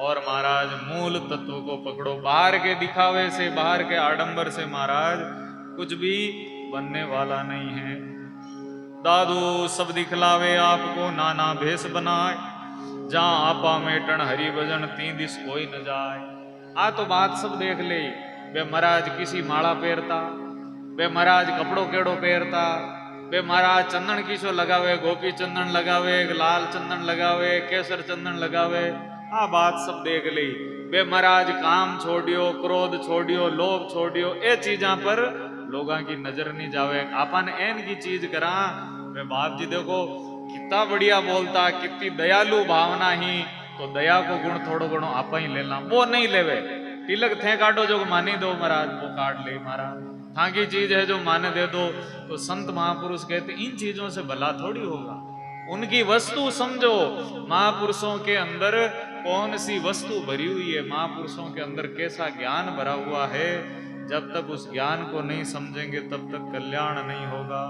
और महाराज मूल तत्व को पकड़ो। बाहर के दिखावे से, बाहर के आडंबर से महाराज कुछ भी बनने वाला नहीं है। दादू सब दिखलावे आपको नाना भेष बनाए, जहां आपा मेटन हरि भजन तीन दिस कोई न जाए। आ तो बात सब देख ले, वे महाराज किसी माला पहरता, वे महाराज कपड़ो केड़ो पहरता, वे महाराज चंदन किसो लगावे, गोपी चंदन लगावे, लाल चंदन लगावे, केसर चंदन लगावे। आ बात सब देख ली। वे महाराज काम छोड़ियो, क्रोध छोड़ियो, लोभ छोड़ियो, ए चीजा पर लोगों की नजर नहीं जावे। आपन एन की चीज करा। वे बाप जी देखो कितना बढ़िया बोलता, कितनी दयालु भावना ही, तो दया को गुण थोड़ो घणो आपा ही लेला, वो नहीं लेवे। तिलक थे काटो जो मानी दो महाराज, वो काट ले महाराज। था की चीज है जो माने दे दो। तो संत महापुरुष कहते इन चीजों से भला थोड़ी होगा, उनकी वस्तु समझो। महापुरुषों के अंदर कौन सी वस्तु भरी हुई है, महापुरुषों के अंदर कैसा ज्ञान भरा हुआ है। जब तक उस ज्ञान को नहीं समझेंगे तब तक कल्याण नहीं होगा।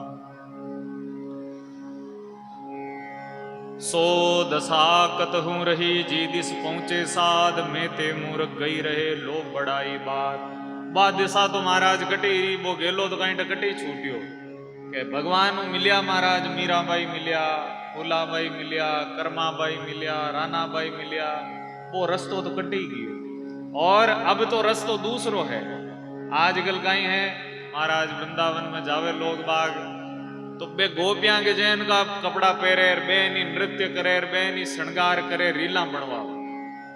सो दशा कतहूं रही जी दिस पहुंचे साध, में ते मूर्ख गई रहे लो बड़ाई बात दिशा तो महाराज कटी, वो गेलो तो कहीं कटी छूटियो के भगवान मिलिया महाराज। मीराबाई मिलिया, फूलाबाई मिलिया, कर्माबाई मिलिया, रानाबाई मिलिया, वो रस्तो तो कटी गयो। और अब तो रस्तो दूसरो है। आजकल कहीं है महाराज वृंदावन में जावे लोग बाग, तो बे गोपियां के जैन का कपड़ा पहरे, बेनी नृत्य करे, बेनी श्रृंगार करे, रीला बनवा।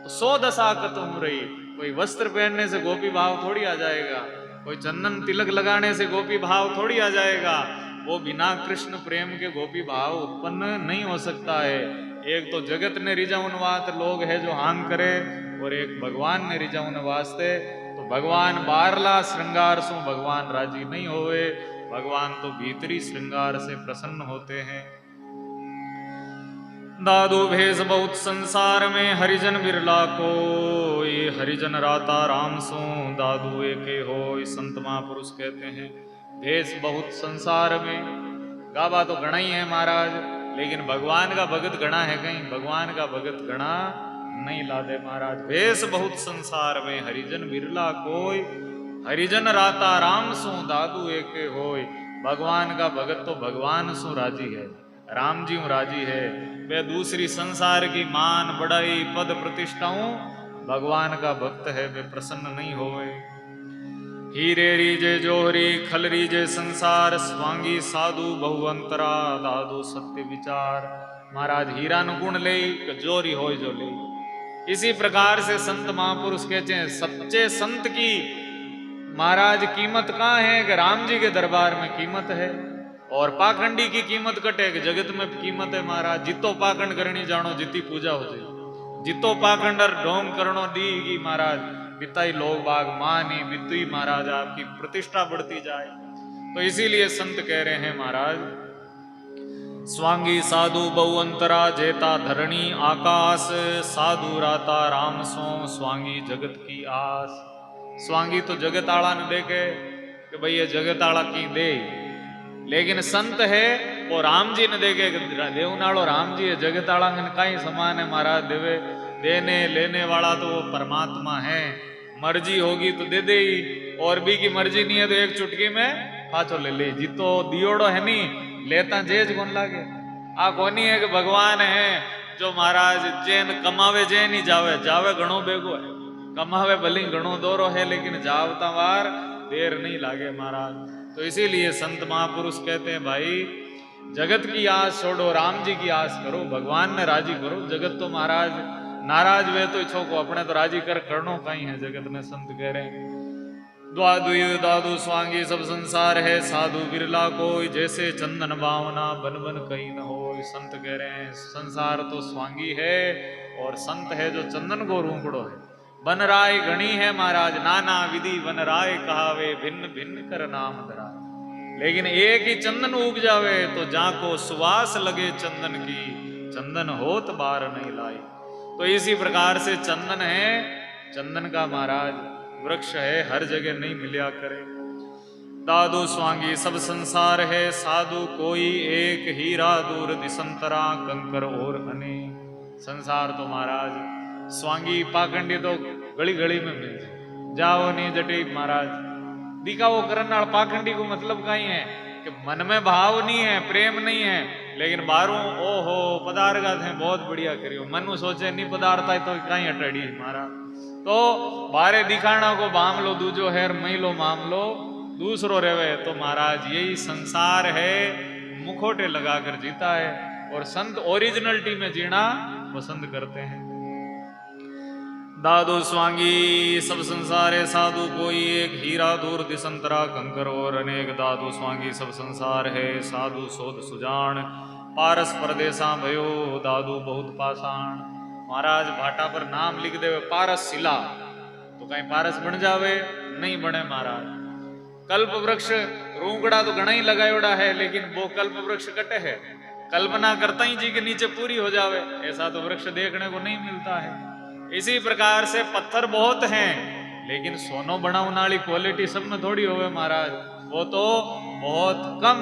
तो सो दशा कतहूं रही। कोई वस्त्र पहनने से गोपी भाव थोड़ी आ जाएगा, कोई चंदन तिलक लगाने से गोपी भाव थोड़ी आ जाएगा। वो बिना कृष्ण प्रेम के गोपी भाव उत्पन्न नहीं हो सकता है। एक तो जगत ने रिजाउन वात लोग है जो हांग करे, और एक भगवान ने रिजाउन वास्ते। तो भगवान बारला श्रृंगार सो भगवान राजी नहीं होवे, भगवान तो भीतरी श्रृंगार से प्रसन्न होते हैं। दादू भेष बहुत संसार में हरिजन बिरला को, ये हरिजन राता राम सो दादू एके हो। संत महापुरुष कहते हैं भेष बहुत संसार में, गावा तो गणा ही है महाराज, लेकिन भगवान का भगत गणा है कहीं, भगवान का भगत गणा नहीं लादे महाराज। भेष बहुत संसार में हरिजन बिरला कोई, हरिजन राता राम सो दादू एके होय। भगवान का भगत तो भगवान सो राजी है, राम जी राजी है। वे दूसरी संसार की मान बढ़ाई पद प्रतिष्ठाओं, भगवान का भक्त है वे प्रसन्न नहीं होए। हीरे रीजे जोहरी खल रीजे संसार, स्वांगी साधु बहुअंतरा दादू सत्य विचार। महाराज हीरा नु गुण ले, जोरी हो जो ले। इसी प्रकार से संत महापुरुष कहते हैं सच्चे संत की महाराज कीमत कहाँ है कि राम जी के दरबार में कीमत है, और पाखंडी की कीमत कटे कि जगत में कीमत है महाराज। जितो पाखंड करनी जानो जिती पूजा हो जाए, जितो पाखंड ढोंग करणो दी की महाराज बिताई लोग बाग मानी बितुई महाराज आपकी प्रतिष्ठा बढ़ती जाए। तो इसीलिए संत कह रहे हैं महाराज स्वांगी साधु बहुअंतरा जेता धरणी आकाश, साधु राता राम सो स्वांगी जगत की आस। स्वांगी तो जगत आला ने देखे कि भाई ये जगत आला की दे, लेकिन संत है वो राम जी ने देखे देवनाड़ो राम जी है, जगत आला का ही समान है महाराज। देवे देने लेने वाला तो वो परमात्मा है, मर्जी होगी तो दे दे ही, और भी की मर्जी नहीं है तो एक चुटकी में पाछो ले ले। जितो दियोड़ो है नी लेता जेज कौन लागे। आ कोनी है कि भगवान है जो महाराज जैन कमावे जैन ही जावे, जावे घणो बेगो है, कमावे भली घणो दोरो है, लेकिन जावता वार देर नहीं लागे महाराज। तो इसीलिए संत महापुरुष कहते हैं भाई जगत की आस छोड़ो, राम जी की आस करो, भगवान ने राजी करो। जगत तो महाराज नाराज हुए तो इच्छो को अपने तो राजी कर करनो कहीं है जगत में। संत कह रहे हैं द्वादु दादु स्वांगी सब संसार है, साधु बिरला कोई जैसे चंदन भावना बन बन कहीं न हो। संत कह रहे हैं संसार तो स्वांगी है, और संत है जो चंदन को रूपड़ो है। बन राय गणी है महाराज नाना विधि, बन राय कहावे भिन्न भिन्न कर नाम धरा। लेकिन एक ही चंदन उग जावे तो जाको सुवास लगे चंदन की, चंदन होत बार नहीं लाई। तो इसी प्रकार से चंदन है, चंदन का महाराज वृक्ष है, हर जगह नहीं मिलिया करे। दादू स्वांगी सब संसार है, साधु कोई एक, हीरा दूर दिसंतरा, कंकर और अनेक। संसार तो महाराज स्वांगी पाखंडी तो गली गली में मिल जाए, जाओ नहीं जटे महाराज दिखाओ करन नाल पाखंडी को मतलब कहीं है कि मन में भाव नहीं है, प्रेम नहीं है, लेकिन बारू ओहो पदार्थ थे बहुत बढ़िया करियो, मन सोचे नहीं पदार्थ है तो कहीं अटड़ी महाराज। तो बारे दिखाना को बाम लो, दूजो है मई लो माम लो, दूसरो रेवे। तो महाराज यही संसार है, मुखोटे लगाकर जीता है, और संत ओरिजिनलिटी में जीना पसंद करते हैं। दादू स्वांगी सब संसार है, साधु कोई एक, हीरा दूर दिसंतरा, कंकर और अनेक। दादू स्वांगी सब संसार है, साधु सोध सुजान, पारस परदेसा भयो, दादू बहुत पाषाण। महाराज भाटा पर नाम लिख देवे पारस शिला, तो कहीं पारस बन जावे, नहीं बने महाराज। कल्प वृक्ष रूंगड़ा तो घना ही लगायोड़ा है, लेकिन वो कल्प वृक्ष कटे है, कल्पना करता ही जी के नीचे पूरी हो जावे, ऐसा तो वृक्ष देखने को नहीं मिलता है। इसी प्रकार से पत्थर बहुत हैं, लेकिन सोनो बनाने वाली क्वालिटी सब में थोड़ी होवे महाराज, वो तो बहुत कम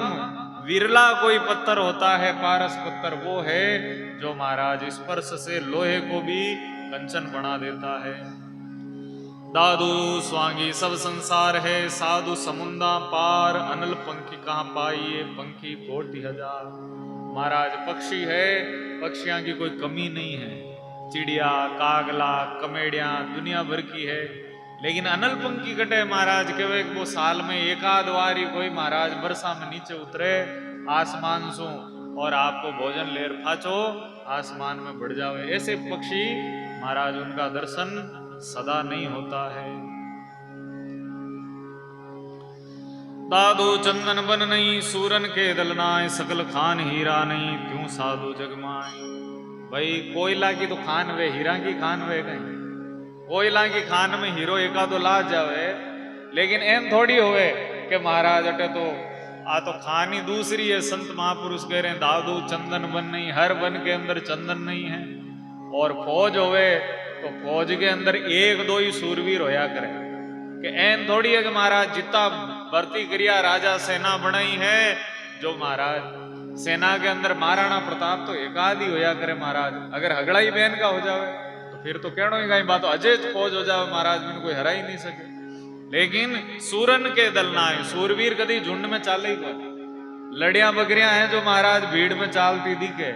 विरला कोई पत्थर होता है, पारस पत्थर वो है जो महाराज स्पर्श से लोहे को भी कंचन बना देता है। दादू स्वांगी सब संसार है, साधु समुंदा पार, अनल पंखी कहाँ पाइए, पंखी कोटि हजार। महाराज पक्षी है, पक्षियां की कोई कमी नहीं है, चिड़िया कागला कमेड़िया दुनिया भर की है, लेकिन अनल पंखी कटे महाराज के वो साल में एक आध बारी कोई महाराज बरसा में नीचे उतरे आसमान सो और आपको भोजन लेर फाचो आसमान में बढ़ जावे, ऐसे पक्षी महाराज उनका दर्शन सदा नहीं होता है। दादू चंदन बन नहीं, सूरन के दलनाए, सकल खान हीरा नहीं, क्यों साधु जगमाए। भाई कोयला की तो खान वे, हीरा की खान वे कहीं, कोयला की खान में हीरो एका तो ला जावे, लेकिन एम थोड़ी होवे कि महाराज अटे तो आ तो खान ही दूसरी है। संत महापुरुष कह रहे हैं दादू चंदन बन नहीं, हर वन के अंदर चंदन नहीं है। और फौज होवे तो फौज के अंदर एक दो ही सूरवीर होया करे, कि एन थोड़ी है कि महाराज जितना भर्ती करिया राजा सेना बनाई है, जो महाराज सेना के अंदर महाराणा प्रताप तो एक आदि होया करे महाराज, अगर हगड़ा ही बहन का हो जावे तो फिर तो कहना ही कहीं बात अजय फौज हो जावे महाराज, मैंने कोई हरा ही नहीं सके। लेकिन सूरन के दल ना है, सूरवीर कभी झुंड में चाले ही कौन, लड़ियां बकरियां हैं जो महाराज भीड़ में चालती दिखे,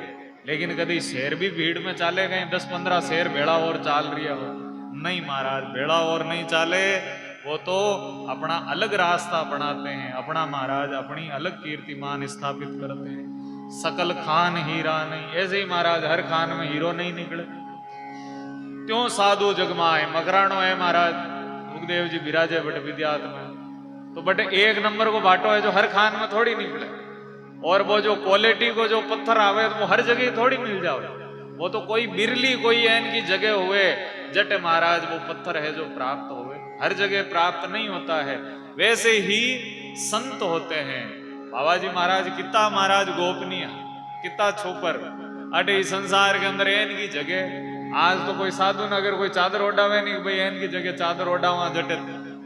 लेकिन कभी शेर भी भीड़ में चाले गए 10-15 शेर भेड़ा और चाल रही हो, नहीं महाराज भेड़ा और नहीं चाले, वो तो अपना अलग रास्ता बनाते हैं, अपना महाराज अपनी अलग कीर्तिमान स्थापित करते हैं। सकल खान हीरा नहीं, ऐसे ही महाराज हर खान में हीरो नहीं निकले, त्यों साधु जगमाए। मकरानो है महाराज मुखदेव जी विराजे बट विद्यात में, तो बट एक नंबर को बाटो है जो हर खान में थोड़ी निकले, और वो जो क्वालिटी को जो पत्थर आवे तो वो हर जगह थोड़ी मिल जावे, वो तो कोई बिरली कोई एन की जगह हुए जट महाराज वो पत्थर है जो प्राप्त हुए, हर जगह प्राप्त नहीं होता है। वैसे ही संत होते हैं। बाबा जी महाराज कितना महाराज गोपनीय, कितना छोपर अटे संसार के अंदर एन की जगह। आज तो कोई साधु न अगर कोई चादर ओढ़ावे नहीं भाई एन की जगह चादर ओढ़ावा, जटे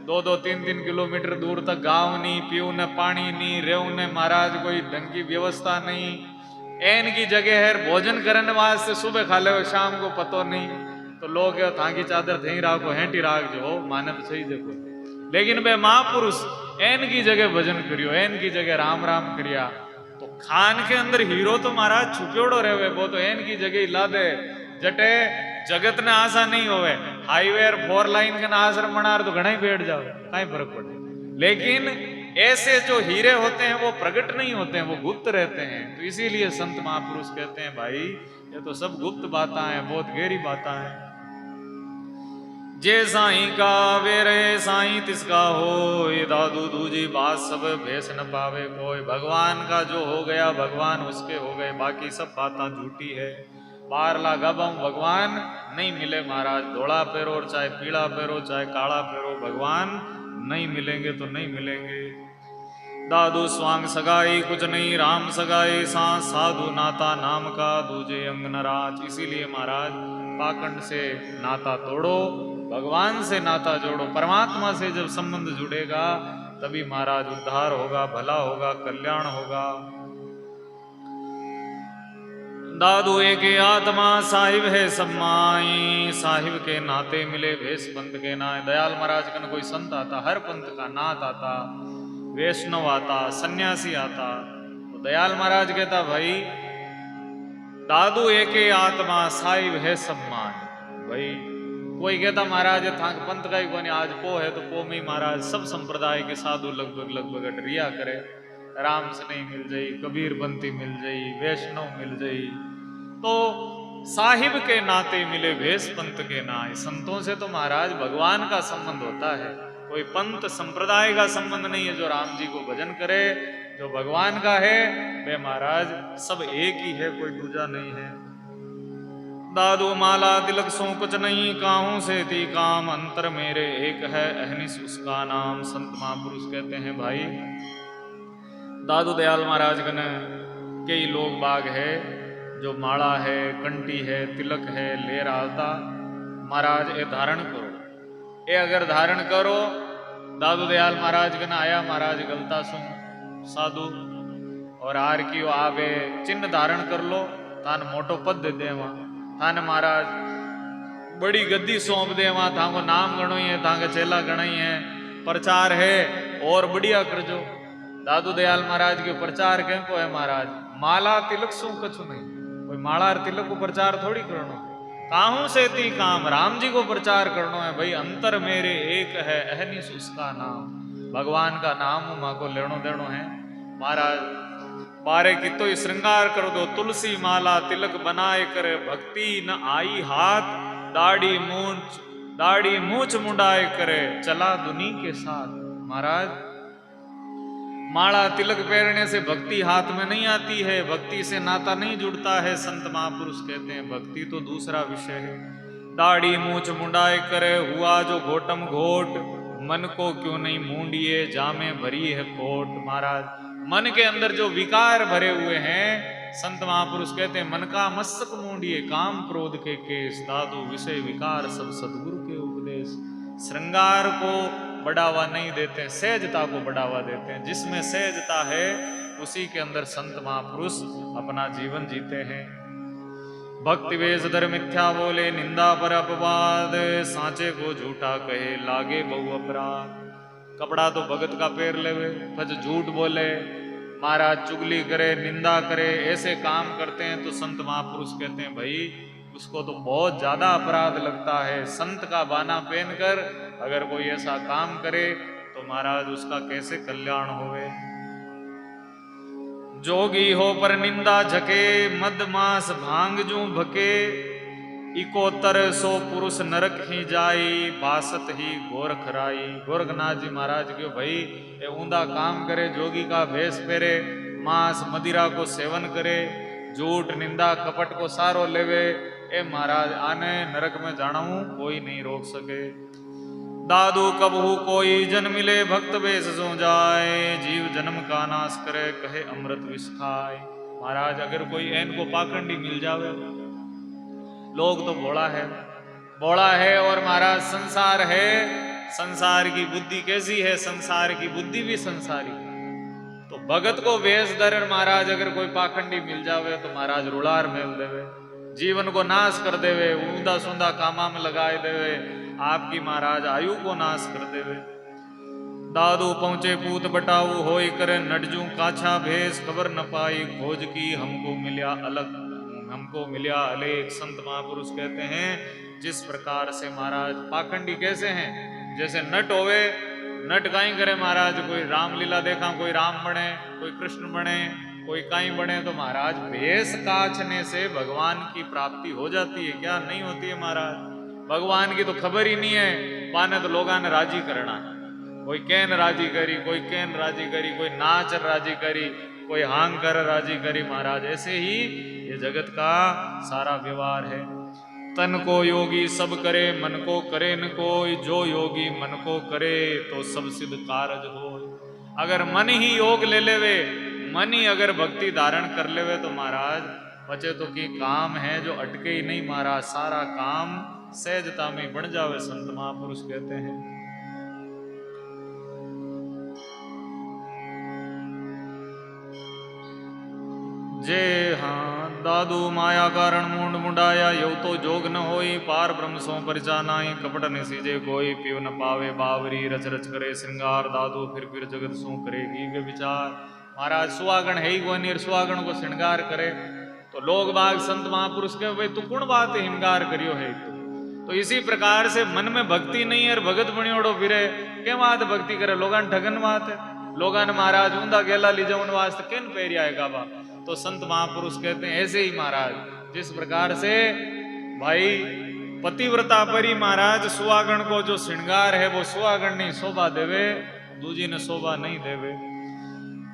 2-3 किलोमीटर दूर तक गांव नहीं, पीऊ ने पानी नहीं, रेव ने महाराज कोई ढंग की व्यवस्था नहीं, एन की जगह है भोजन करने वास्ते सुबह खा ले शाम को पतो नहीं, तो लोग थांकी चादर थे राखो हेंटी राख जो माने तो सही देखो। लेकिन वे महापुरुष एन की जगह भजन करियो, एन की जगह राम राम करिया, तो खान के अंदर हीरो तो महाराज छुपेड़ो रहे, वो तो एन की जगह ला दे जटे जगत ने आशा नहीं होवे, हाईवे 4 लाइन के आश्रम बना तो घना ही बैठ जाओ कहीं फर्क पड़े। लेकिन ऐसे जो हीरे होते हैं वो प्रकट नहीं होते हैं, वो गुप्त रहते हैं। तो इसीलिए संत महापुरुष कहते हैं भाई ये तो सब गुप्त बातें हैं, बहुत गहरी बातें हैं। जे साई का वे रहे साई तिसका हो, ये दादू दूजी बात सब भेस न पावे कोई। भगवान का जो हो गया भगवान उसके हो गए, बाकी सब बातें झूठी है। बारला गबम भगवान नहीं मिले महाराज, धोला पैरो और चाहे पीला पैरो चाहे काला पैरो, भगवान नहीं मिलेंगे तो नहीं मिलेंगे। दादू स्वांग सगाई कुछ नहीं राम सगाई सांस साधु नाता नाम का दूजे अंग नराज। इसीलिए महाराज पाखंड से नाता तोड़ो, भगवान से नाता जोड़ो। परमात्मा से जब संबंध जुड़ेगा तभी महाराज उद्धार होगा, भला होगा, कल्याण होगा। दादू एक आत्मा साहिब है सम्माई, साहिब के नाते मिले भेष पंथ के नाय। दयाल महाराज का कोई संत आता, हर पंथ का नात आता, वैष्णव आता, सन्यासी आता, तो दयाल महाराज कहता भाई दादू एक आत्मा साहिब है सम्मान। भाई कोई कहता महाराज थाक पंथ का ही कोई आज पो है तो पो में महाराज सब संप्रदाय के साधु लगभग अटरिया करे, राम से नहीं मिल जाई, कबीर बंती मिल जाई, वैष्णव मिल जाई। तो साहिब के नाते मिले भेष पंथ के नाय। संतों से तो महाराज भगवान का संबंध होता है, कोई पंथ संप्रदाय का संबंध नहीं है। जो राम जी को भजन करे, जो भगवान का है, वे महाराज सब एक ही है, कोई दूजा नहीं है। दादू माला तिलक सो कुछ नहीं, काहू से ती काम अंतर मेरे एक है, अहनिस उसका नाम। संत महापुरुष कहते हैं भाई दादू दयाल महाराज गण कई लोग बाग है जो माला है, कंटी है, तिलक है, लेर आलता महाराज ए धारण करो, ए अगर धारण करो। दादू दयाल महाराज गण आया महाराज गलता सु साधु और आर की आवे चिन्ह धारण कर लो, थान मोटो पद दे दे, थान महाराज बड़ी गद्दी सौंप दे, वहां थाको नाम गणो ही है, थाके चेला गणा ही है, प्रचार है और बढ़िया कर जो। दादू दयाल महाराज के प्रचार के को है महाराज माला तिलक सु कछु नहीं, कोई माला और तिलक को प्रचार थोड़ी करनो, काहू से ती काम राम जी को प्रचार करनो है। भाई अंतर मेरे एक है, अहनिस उसका नाम, भगवान का नाम माँ को लेनो देनो है। महाराज बारे की तो श्रृंगार कर दो, तुलसी माला तिलक बनाए करे, भक्ति न आई हाथ, दाढ़ी मूछ मुंडाए करे, चला दुनी के साथ। महाराज माला तिलक पहनने से भक्ति हाथ में नहीं आती है, भक्ति से नाता नहीं जुड़ता है। संत महापुरुष कहते हैं भक्ति तो दूसरा विषय है। दाढ़ी मूछ मुंडाए करे, हुआ जो घोटम घोट, मन को क्यों नहीं मूंडिए, जामे भरी है खोट। महाराज मन के अंदर जो विकार भरे हुए हैं, संत महापुरुष कहते हैं मन का मस्तक मूंडिए, काम क्रोध के केस, दादू विषय विकार सब सदगुरु के उपदेश। श्रृंगार को बढ़ावा नहीं देते, सहजता को बढ़ावा देते हैं। जिसमें सहजता है उसी के अंदर संत महापुरुष अपना जीवन जीते हैं। भक्ति वेश धर मिथ्या बोले, निंदा पर अपवाद, सांचे को झूठा कहे, लागे बहु अपराध। कपड़ा तो भगत का पैर लेवे, फिर झूठ बोले, महाराज चुगली करे, निंदा करे, ऐसे काम करते हैं तो संत महापुरुष कहते हैं भाई उसको तो बहुत ज्यादा अपराध लगता है। संत का बाना पहनकर अगर कोई ऐसा काम करे तो महाराज उसका कैसे कल्याण होवे। जोगी हो पर निंदा झके, मदमास भांग जू भके, इकोतर सो पुरुष नरक ही जाई, बासत ही गोरख राई। गोरखनाथ जी महाराज क्यों भाई ये ऊंधा काम करे, जोगी का भेष पहरे, मांस मदिरा को सेवन करे, झूठ निंदा कपट को सारो लेवे, ए महाराज आने नरक में जाना हूं कोई नहीं रोक सके। दादू कबहू कोई जन मिले, भक्त बेस सो जाए, जीव जन्म का नाश करे, कहे अमृत विष खाए। महाराज अगर कोई ऐन को पाखंडी मिल जावे, लोग तो भोला है और महाराज संसार है, संसार की बुद्धि कैसी है, संसार की बुद्धि भी संसारी। तो भगत को वेश धर महाराज अगर कोई पाखंडी मिल जावे तो महाराज रुलार मेल देवे, जीवन को नाश कर देवे, ऊंधा सूंधा कामा में लगाए देवे, आपकी महाराज आयु को नाश कर देवे। दादू पहुंचे पूत बटाऊ, होई करे नटजू काछा भेष, खबर न पाई खोज की, हमको मिल्या अलग हमको मिल्या अलेख। संत महापुरुष कहते हैं जिस प्रकार से महाराज पाखंडी कैसे हैं, जैसे नट होवे, नट काई करे महाराज, कोई रामलीला देखा कोई राम बने, कोई कृष्ण बने, कोई काई बने, तो महाराज भेष काछने से भगवान की प्राप्ति हो जाती है क्या? नहीं होती है महाराज। भगवान की तो खबर ही नहीं है, पाने तो लोगों ने राजी करना, कोई कैन राजी करी, कोई कैन राजी करी, कोई नाच राजी करी, कोई हांग कर राजी करी। महाराज ऐसे ही ये जगत का सारा व्यवहार है। तन को योगी सब करे, मन को करे न कोई, जो योगी मन को करे तो सब सिद्ध कारज हो। अगर मन ही योग ले लेवे, मन ही अगर भक्ति धारण कर लेवे तो महाराज बचे तो की काम है जो अटके ही नहीं महाराज, सारा काम सहजता में बन जावे, संत महापुरुष कहते हैं। जे हाँ दादू माया कारण मुंड मुंडाया, यो तो जोग न होई, पार ब्रह्म सो परिचा नाई, कपट न सीजे कोई, पीव न पावे बावरी, रच रच करे श्रृंगार, दादू फिर जगत सो करेगी वे विचार। महाराज सुहागण है ही कोई, सुहागण को श्रृंगार करे तो लोग बाग संत महापुरुष के भाई तू कौन बात हिंगार करियो है। तो इसी प्रकार से मन में भक्ति नहीं है, भगत बनियोड़ो फिरे के बात भक्ति करे, लोगान ठगन बात है, लोगान महाराज ऊंधा गेला ली जाऊन वास्ते किन पैरिया है गाबा। तो संत महापुरुष कहते हैं ऐसे ही महाराज, जिस प्रकार से भाई पतिव्रता परी महाराज सुहागण को जो श्रृंगार है वो सुहागण नहीं शोभा देवे, दूजी ने शोभा नहीं देवे।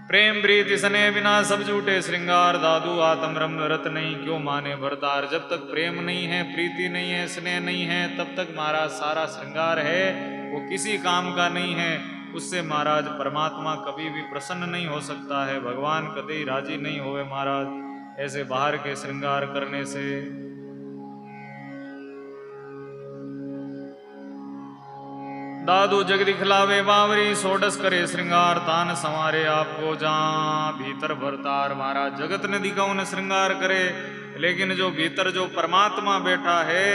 प्रेम प्रीति सने बिना सब झूठे श्रृंगार, दादू आत्म रम रत नहीं क्यों माने भरतार। जब तक प्रेम नहीं है, प्रीति नहीं है, स्नेह नहीं है, तब तक महाराज सारा श्रृंगार है वो किसी काम का नहीं है। उससे महाराज परमात्मा कभी भी प्रसन्न नहीं हो सकता है, भगवान कभी राजी नहीं होवे महाराज ऐसे बाहर के श्रृंगार करने से। दादू जग दिखलावे बावरी, सोडस करे श्रृंगार, तान संवारे आपको जहां भीतर भरतार। महाराज जगत ने दिखाओ न श्रृंगार करे, लेकिन जो भीतर जो परमात्मा बैठा है,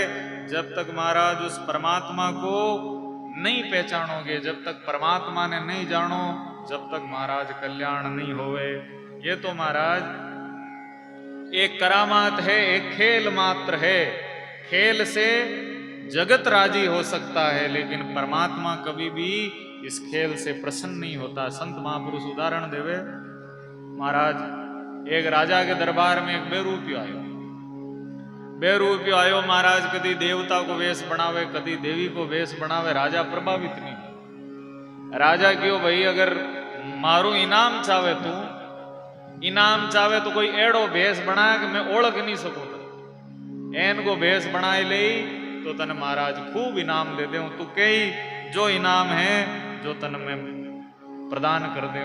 जब तक महाराज उस परमात्मा को नहीं पहचानोगे, जब तक परमात्मा ने नहीं जानो, जब तक महाराज कल्याण नहीं होवे। ये तो महाराज एक करामात है, एक खेल मात्र है। खेल से जगत राजी हो सकता है, लेकिन परमात्मा कभी भी इस खेल से प्रसन्न नहीं होता। संत महापुरुष उदाहरण देवे, महाराज एक राजा के दरबार में एक बेरूपियो आयो, बेरूपियो आयो महाराज, कदी देवता को वेश बनावे, कदी देवी को वेश बनावे। राजा प्रभावित नहीं। राजा क्यों भाई, अगर मारू इनाम चावे, तू इनाम चावे तो कोई एड़ो भेष बनाए कि मैं ओळख नहीं सकूं, एन को भेष बनाए ले तो तन महाराज खूब इनाम दे दे, तू कई जो इनाम है जो तन में प्रदान कर दे।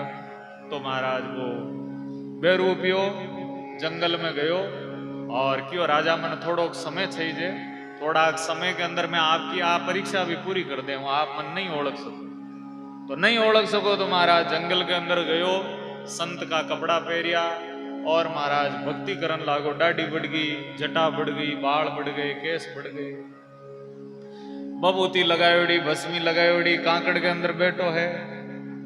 तो महाराज वो बेरूपियो जंगल में गयो और क्यों राजा मन थोड़ो समय चाहिए, थोड़ा समय के अंदर मैं आपकी आप परीक्षा भी पूरी कर दे, आप मन नहीं ओळख सको। तो नहीं ओळख सको तो महाराज जंगल के अंदर गयो, संत का कपड़ा पहरिया और महाराज भक्ति करन लागो। दाढ़ी बढ़ गई, जटा बढ़ गई, बाल बढ़ गए, केस बढ़ गए, बबूती लगायोड़ी, भस्मी लगायोड़ी, कांकड़ के अंदर बैठो है।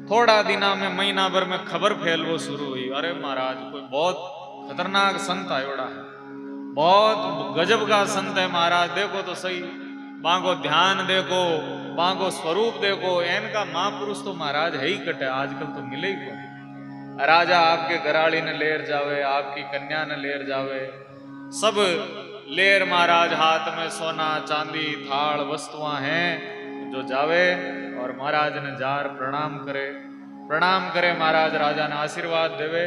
थोड़ा दिना में, महीना भर में खबर फैलवो शुरू हुई, अरे महाराज कोई बहुत खतरनाक संत आयोड़ा है, बहुत गजब का संत है महाराज, देखो तो सही, बांगो ध्यान देखो, बांगो स्वरूप देखो। इनका महापुरुष तो महाराज है ही कटे, आजकल तो मिले ही को। राजा आपके घराड़ी ने लेर जावे, आपकी कन्या ने लेर जावे, सब लेर महाराज हाथ में सोना चांदी थाल वस्तुआं हैं जो जावे और महाराज ने जार प्रणाम करे, प्रणाम करे महाराज, राजा ने आशीर्वाद देवे।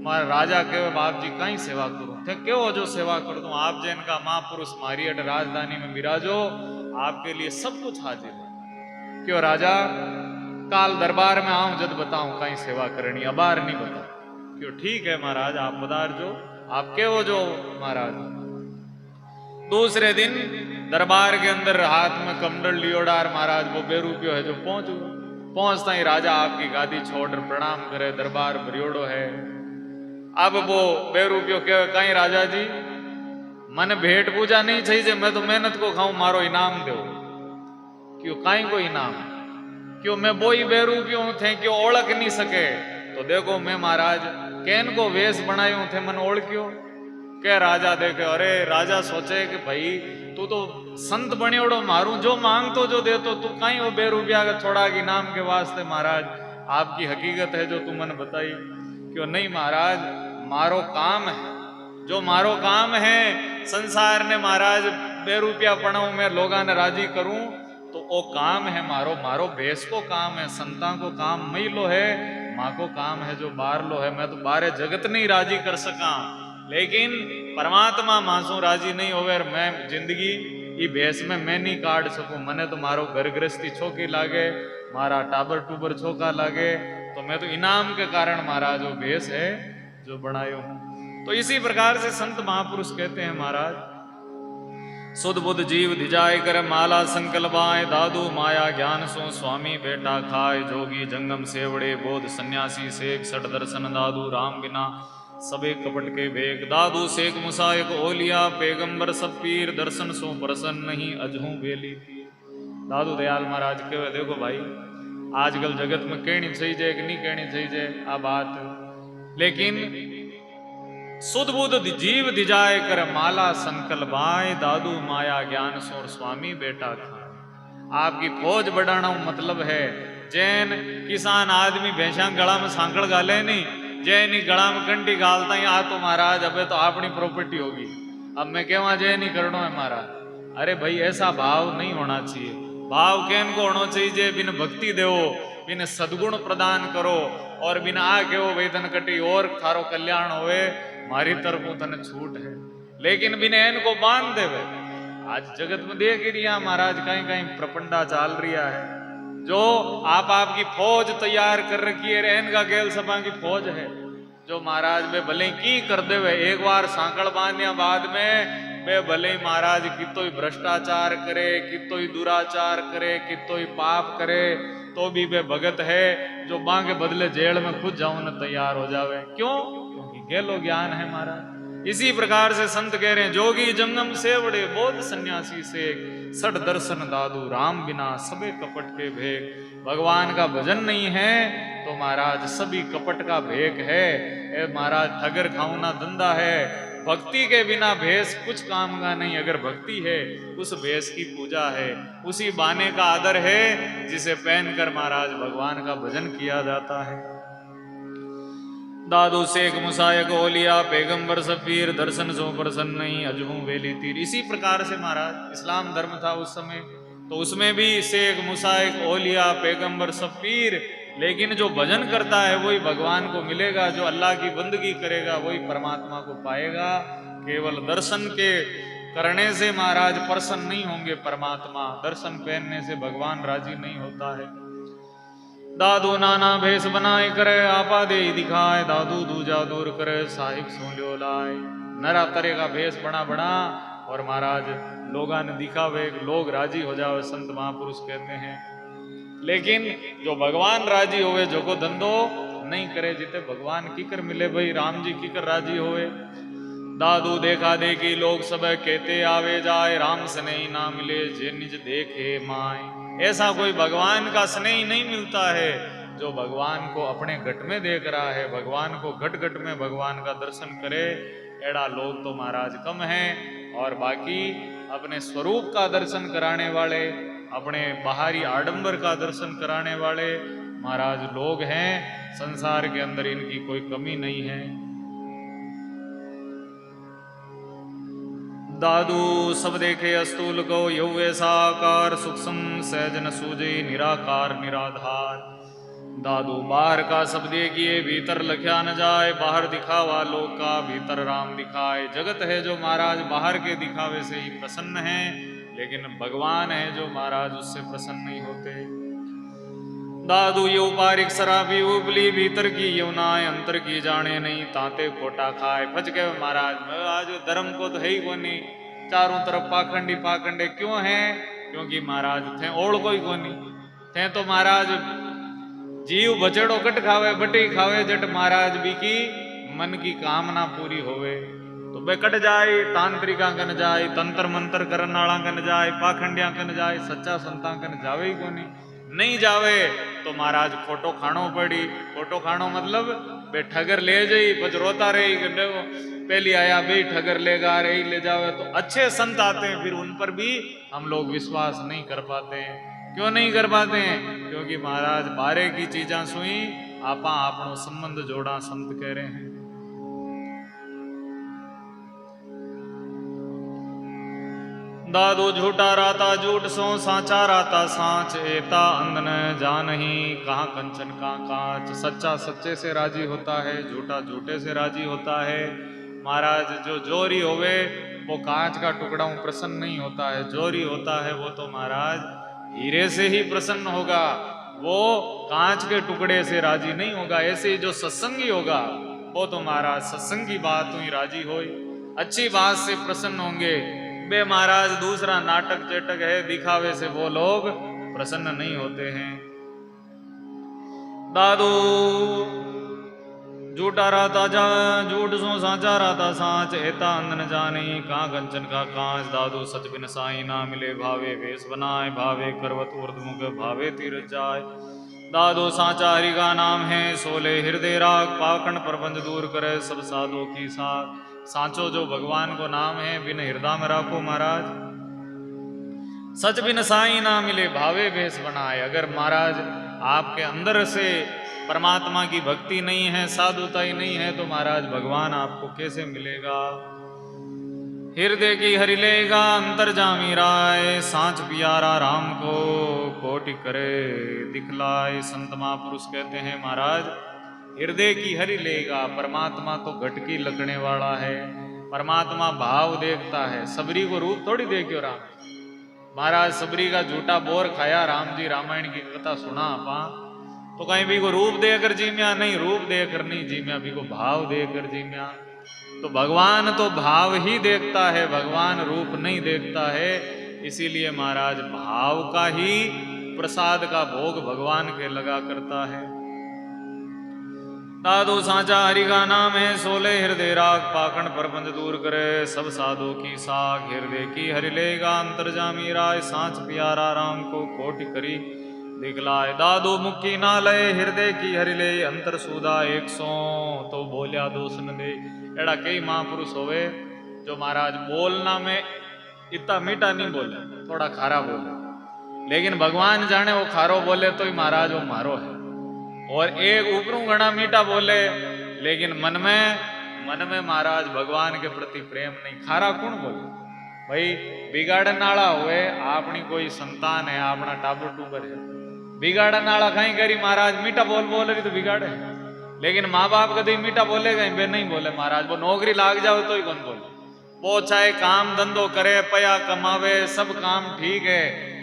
राजा कहे बाप जी कहीं सेवा करूं, थे क्यों जो सेवा कर दूं, आप जैन का महापुरुष मारी अट राजधानी में विराजो, आपके लिए सब कुछ हाजिर है। क्यों राजा काल दरबार में आऊं जद बताऊं कहीं सेवा करनी, अबार नहीं बता। क्यों ठीक है महाराज आप पधार जो, आप क्यों जो महाराज। दूसरे दिन दरबार के अंदर हाथ में कमंडल लियोडार महाराज वो बेरूपियो है जो पहुंचता ही राजा आपकी गादी छोड़ प्रणाम करे, दरबार भरियोड़ो है। अब वो बेरूपियो कहे कहीं राजा जी मन भेंट पूजा नहीं चाहिए, मैं तो मेहनत को खाऊं, मारो इनाम दो। क्यों कहीं को इनाम, क्यों मैं वो ही बेरूपियो थे क्यों ओळख नहीं सके। तो देखो मैं महाराज कैन को वेश बनायो थे, मन ओळख्यो के राजा देखे। अरे राजा सोचे कि भाई तू तो संत बनियोड़ो, मारू जो मांगतो जो दे, तो तू कहीं वो बेरूपिया का थोड़ा इनाम के वास्ते महाराज आपकी हकीकत है जो तू मन बताई। क्यों नहीं महाराज मारो काम है, जो मारो काम है संसार ने महाराज बेरूपिया पढ़ाऊं मैं लोगा ने राजी करूं तो वो काम है मारो, मारो भेष को काम है, संतां को काम मई लो है, माँ को काम है जो बार लो है। मैं तो बारे जगत नहीं राजी कर सका, लेकिन परमात्मा मासू राजी नहीं होवे और मैं जिंदगी ये भेष में मैं नहीं काट सकूं। मने तो मारो घर गृहस्थी छोकी लागे, मारा टाबर टूबर छोका लागे, तो तो मैं तो इनाम के कारण महाराज वो भेष है जो बनायो हूं। तो इसी प्रकार से संत महापुरुष कहते हैं महाराज, सुध बुध जीव धिजाय कर माला संकल्पाए, दादू माया ज्ञान सो स्वामी बेटा खाए, जोगी जंगम सेवड़े बोध सन्यासी सेक, सठ दर्शन दादू राम बिना सबे कपट के बेग, दादू शेख मुसायक ओलिया पैगंबर सब पीर, दर्शन सो प्रसन्न नहीं अजहू बेली थी। दादू दयाल महाराज कहे, देखो भाई आजकल जगत में कहनी चाहिए कि नहीं कहनी चाहिए आ बात, लेकिन सुध बुध जीव दिजाए कर माला संकल्पाए, दादू माया ज्ञान सोर स्वामी बेटा खाए। आपकी फौज बढ़ाना मतलब है, जैन किसान आदमी भैंसा गला में सांकड़ गाले नहीं, जैन ही गला में कंटी गालता ही आ तो महाराज अबे तो अपनी प्रॉपर्टी होगी, अब मैं कहवा जैन ही करना है महाराज। अरे भाई ऐसा भाव नहीं होना चाहिए। भाव कैन को होना चाहिए, बिन भक्ति देवो, बिन सदगुण प्रदान करो, और बिन आ के वो वेदन कटी और थारो कल्याण होवे, मारी तरफों तने छूट है। लेकिन बिन एन को बांध देवे, आज जगत में देख ही रिया महाराज कहीं कहीं प्रपंडा चाल रिया है, जो आपकी फौज तैयार कर रखी है, रहन का गेल सभा की फौज है, जो महाराज वे भले की कर देवे, एक बार सांकड़ बांधिया बाद में वे भले महाराज कितो ही भ्रष्टाचार करे, कितो ही दुराचार करे, कितो ही पाप करे, तो भी वे भगत है जो बां के बदले जेल में खुद जाऊं न तैयार हो जावे। क्यों? क्योंकि गेलो ज्ञान है महाराज। इसी प्रकार से संत कह रहे हैं, जोगी जंगम सेवड़े बोध सन्यासी से, सठ दर्शन दादू राम बिना सबे कपट के भेग। भगवान का भजन नहीं है तो महाराज सभी कपट का भेग है। महाराज ठगर खाऊना धंधा है, भक्ति के बिना भेष कुछ काम का नहीं। अगर भक्ति है उस भेष की पूजा है, उसी बाने का आदर है जिसे पहनकर महाराज भगवान का भजन किया जाता है। दादू शेख मुसायक ओलिया पैगंबर सफीर, दर्शन सो प्रसन्न नहीं अजहू वेली तीर। इसी प्रकार से महाराज इस्लाम धर्म था उस समय, तो उसमें भी शेख मुसायक ओलिया पैगंबर सफीर, लेकिन जो भजन करता है वही भगवान को मिलेगा, जो अल्लाह की बंदगी करेगा वही परमात्मा को पाएगा। केवल दर्शन के करने से महाराज प्रसन्न नहीं होंगे परमात्मा, दर्शन पहनने से भगवान राजी नहीं होता है। दादू नाना भेष बनाए करे, आपा दे दिखाए, दादू दूजा दूर करे, साहिब सोलियो लाए। नरा तरह का भेष बना बना और महाराज लोगा ने दिखावे, लोग राजी हो जावे, संत महापुरुष कहते हैं। लेकिन जो भगवान राजी होवे, जो को धंधो नहीं करे, जिते भगवान की कर मिले, भाई राम जी की कर राजी होवे। दादू देखा देखी लोग सब कहते आवे जाए, राम स्नेही ना मिले जे निज देखे माए। ऐसा कोई भगवान का स्नेही नहीं मिलता है जो भगवान को अपने घट में देख रहा है, भगवान को घट घट में भगवान का दर्शन करे। एड़ा लोग तो महाराज कम हैं, और बाकी अपने स्वरूप का दर्शन कराने वाले, अपने बाहरी आडंबर का दर्शन कराने वाले महाराज लोग हैं। संसार के अंदर इनकी कोई कमी नहीं है। दादू सब देखे अस्तूल को यौवे साकार, सूक्ष्म सहज न सूझे निराकार निराधार। दादू बाहर का सब देखिए भीतर लख्या न जाए, बाहर दिखावा लोग का भीतर राम दिखाए। जगत है जो महाराज बाहर के दिखावे से ही प्रसन्न है, लेकिन भगवान है जो महाराज उससे प्रसन्न नहीं होते। दादू ये उपारिक शराबी उबली, भीतर की यमुनाएं अंतर की जाने नहीं, तांते खोटा खाए। फज गए महाराज, आज धर्म को तो है ही कोनी, चारों तरफ पाखंडी पाखंडे क्यों है? क्योंकि महाराज थे ओढ़ कोई कोनी थे, तो महाराज जीव बचड़ो कट खावे, बटी खावे जट महाराज भी की मन की कामना पूरी होवे। तो बेकट जाए, तांत्रिका कन जाए, तंत्र मंत्र करन वाला कन जाए, पाखंडिया कन जाए, सच्चा संता कन जावे ही कोनी। नहीं जावे तो महाराज खोटो खानो पड़ी। खोटो खानो मतलब बे ठगर ले जाई, बच रोता रही, पहली आया बे ठगर लेगा रही ले जावे। तो अच्छे संत आते हैं, फिर उन पर भी हम लोग विश्वास नहीं कर पाते हैं। क्यों नहीं कर पाते हैं? क्योंकि महाराज बारे की चीजा सुई, आपा आपनो संबंध जोड़ा, संत कह रहे हैं। दादू झूठा राता झूठ सो, साचा राता साँच, एता अंध न जानही, कहाँ कंचन कहाँ कांच। सच्चा सच्चे से राजी होता है, झूठा झूठे से राजी होता है। महाराज जो जोरी होवे वो कांच का टुकड़ा प्रसन्न नहीं होता है, जोरी होता है वो तो महाराज हीरे से ही प्रसन्न होगा। वो कांच के टुकड़े से राजी नहीं होगा। ऐसे ही जो सत्संगी होगा वो तो महाराज सत्संगी बात हुई राजी होई, अच्छी बात से प्रसन्न होंगे। बे महाराज दूसरा नाटक चेटक है, दिखावे से वो लोग प्रसन्न नहीं होते हैं। दादू झूठा रहता जा, झूठ सो साचा रहता साच, एता अंध न जाने का कंचन का कांच। दादू सच बिन साई ना मिले, भावे वेश बनाए, भावे करवत ऊर्ध्वमुख, भावे तीर जाय। दादो साचा हरि का नाम है, सोले हृदय राग, पाखंड प्रपंच दूर करे सब साधु की साथ। सांचो जो भगवान को नाम है, बिन हृदय में राखो महाराज। सच बिन साई ना मिले, भावे वेश बनाए। अगर महाराज आपके अंदर से परमात्मा की भक्ति नहीं है, साधुता ही नहीं है, तो महाराज भगवान आपको कैसे मिलेगा। हृदय की हरि लेगा अंतर जामी राय, सांच प्यारा राम को कोटि करे दिखलाए। संत महापुरुष कहते हैं महाराज हृदय की हरि लेगा। परमात्मा तो घटकी लगने वाला है, परमात्मा भाव देखता है। सबरी को रूप थोड़ी देखियो राम महाराज, सबरी का झूठा बोर खाया राम जी, रामायण की कथा सुना आपा तो कहीं भी को रूप देकर जीम्या नहीं, रूप देकर नहीं जीम्या, भी को भाव देकर जीम्या। तो भगवान तो भाव ही देखता है, भगवान रूप नहीं देखता है। इसीलिए महाराज भाव का ही प्रसाद का भोग भगवान के लगा करता है। दादू साचा हरि का नाम है, सोले हृदय राग, पाखंड प्रपंच दूर करे सब साधु की साख। हृदय की हरि लेगा अंतर जामी राय, सांच प्यारा राम को कोटि करी दिखलाए। दादू मुक्की ना लय, हृदय की हरि ले अंतर सूदा 100, तो बोलिया दोष न दे। एड़ा कई महापुरुष होवे जो महाराज बोलना में इतना मीठा नहीं बोले, थोड़ा खारा बोले, लेकिन भगवान जाने वो खारो बोले तो ही महाराज वो मारो है। और एक ऊपरों घना मीठा बोले लेकिन मन में महाराज भगवान के प्रति प्रेम नहीं। खारा कौन बोले भाई, बिगाड़न नाला हुए अपनी कोई संतान है, अपना टाबर टूबर है, बिगाड़न नाला कहीं करी महाराज मीठा बोल रही तो बिगाड़े। लेकिन माँ बाप कभी मीठा बोलेगा बे नहीं बोले महाराज। वो नौकरी लाग जाओ तो ही कौन बोले, वो चाहे काम धंधो करे, पया कमावे, सब काम ठीक है,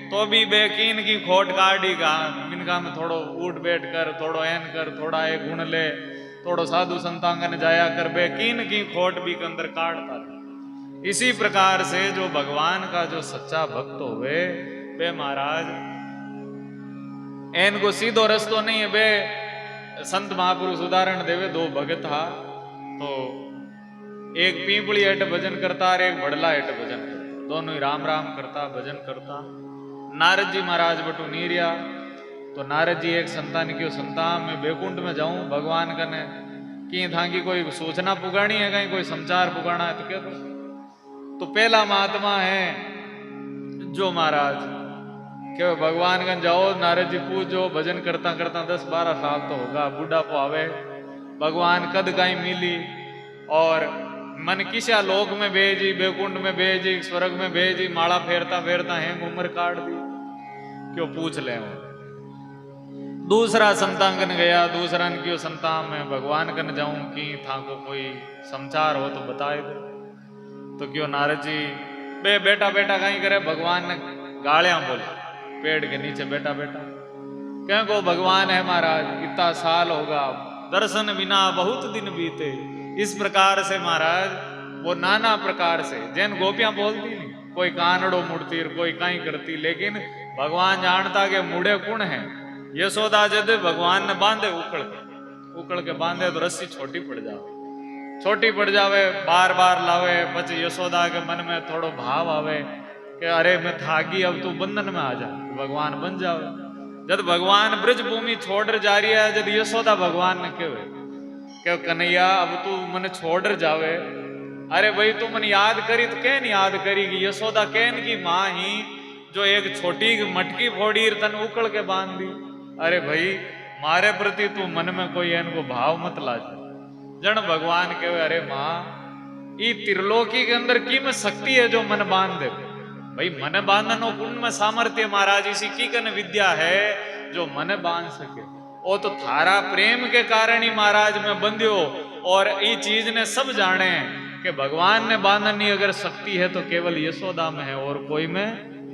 तो भी बेकीन की खोट काटी का इनका में थोड़ो उठ बैठ कर, थोड़ो एन कर, थोड़ा एक गुण ले, थोड़ो साधु संतांगन जाया कर, बेकीन की खोट भी के अंदर काटता है। इसी प्रकार से जो भगवान का जो सच्चा भक्त होवे वे महाराज एन को सीधो रस्तो नहीं है। बे संत महापुरुष उदाहरण देवे, दो भगत था, तो एक पीपली हट भजन करता और एक बड़ला हट भजन करता, दोनों ही राम राम करता भजन करता। नारद जी महाराज बटू नीरिया, तो नारद जी एक संतान की संतान में बैकुंठ में जाऊं भगवान कने कि था कि कोई सूचना पुगानी है, कहीं कोई समाचार पुगाना है तो क्या दो। तो पहला महात्मा है जो महाराज क्यों भगवान कन जाओ, नारद जी पूछो, भजन करता करता 10-12 साल तो होगा, बुढ़ापो आवे, भगवान कद कहीं मिली और मन किसा लोक में भेजी, बैकुंठ में भेजी, स्वर्ग में भेजी, माला फेरता फेरता है उम्र काट दी, क्यों पूछ ले। दूसरा संतांगन गया, दूसरा क्यों संतान में भगवान कन जाऊं कि था को कोई समाचार हो तो बताए दो। तो क्यों नारद जी बे बेटा बेटा कहीं करे, भगवान ने गालियां बोले पेड़ के नीचे बेटा बेटा, क्या को भगवान है महाराज, इतना साल होगा दर्शन बिना बहुत दिन बीते। इस प्रकार से महाराज वो नाना प्रकार से जैन गोपियां बोलती नहीं, कोई कानड़ो मुड़ती कोई कहीं करती, लेकिन भगवान जानता के मुड़े कौन है। यशोदा जद भगवान ने बांधे उकड़ के बांधे तो रस्सी छोटी पड़ जावे, बार बार लावे, પછી यशोदा के मन में थोड़ो भाव आवे कि अरे मैं थागी, अब तू बंधन में आ जा, भगवान बन जावे। जब भगवान ब्रज भूमि छोड़ जा रही है, जब यशोदा भगवान ने क्यों कन्हैया अब तू मन छोड़ जावे, अरे भाई तू मन याद करी तो कैन याद करी कि यशोदा कैन की माँ ही जो एक छोटी मटकी फोड़ी तन उकड़ के बांध दी। अरे भाई मारे प्रति तू मन में कोई इनको भाव मत ला जन भगवान कहे, अरे माँ ई त्रिलोकी के अंदर की में शक्ति है जो मन बांध दे। भाई मन बांधनो कुंड में सामर्थ्य महाराज, इसी की कन विद्या है जो मन बांध सके। वो तो थारा प्रेम के कारण ही महाराज में बंध्यो, और ये चीज ने सब जाने कि भगवान ने बांधनी अगर शक्ति है तो केवल यशोदा में है और कोई में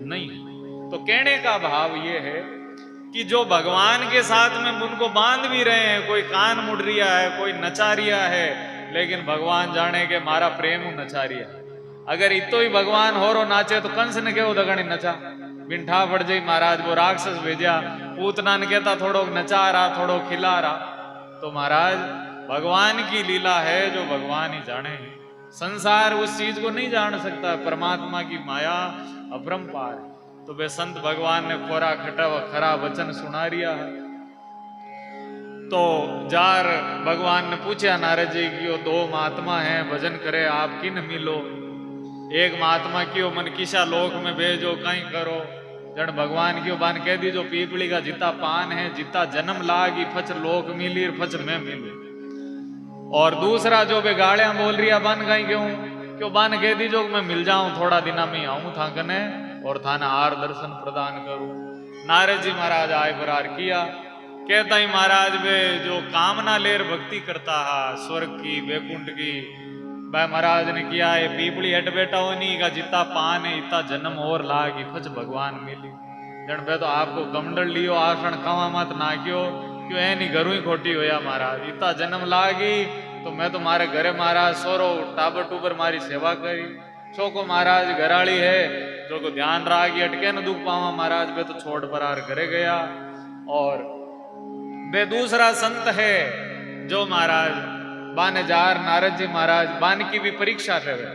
नहीं है। तो कहने का भाव ये है कि जो भगवान के साथ में उनको बांध भी रहे हैं, कोई कान मुड़ रिया है, कोई नचा रिया है, लेकिन भगवान जाने के मारा प्रेम नचा रिया। अगर इतो ही भगवान हो रो नाचे तो कंस ने क्यों दगणी नचा बिंठा पड़ जाई महाराज। वो राक्षस भेजा पूतना ने कहता थोड़ो नचा रहा, थोड़ो खिला रहा। तो महाराज भगवान की लीला है जो भगवान ही जाने। संसार उस चीज को नहीं जान सकता, परमात्मा की माया अपरंपार है। तो वे संत भगवान ने कोरा खटा व खरा वचन सुना रिया है। तो जार भगवान ने पूछा नारद जी की वो दो महात्मा हैं भजन करे आप किन मिलो। एक महात्मा की मन किसा लोक में भेजो कहीं करो। जन भगवान की बान कह दी जो पीपली का जिता पान है, जिता जन्म लागी फच लोक मिली फच में मिले। और दूसरा जो बे गाड़ियां बोल रही बन गई क्यों बान कह दी जो मैं मिल जाऊं थोड़ा दिना में आऊं था कने और थाना आर दर्शन प्रदान करूं। नारद जी महाराज आय बरार किया। कहता ही महाराज वे जो कामना लेर भक्ति करता है स्वर्ग की वैकुंठ की, भाई महाराज ने किया है पीपली हट बैठा हो नहीं का जितना पान है इतना जन्म और लागी फच भगवान मिली। जन पे तो आपको कमंडल लियो आसन खावा मत ना क्यों क्यों है नहीं घरू ही खोटी होया महाराज इतना जन्म लागी। तो मैं तो मारे घरे महाराज सोरो टाबर टूबर मारी सेवा करी। छोको महाराज घराली है जो को ध्यान रागी अटके न दुख पावा महाराज वे तो छोड़ बरार घरे गया। और वे दूसरा संत है जो महाराज बाने जार नारद जी महाराज बान की भी परीक्षा करे।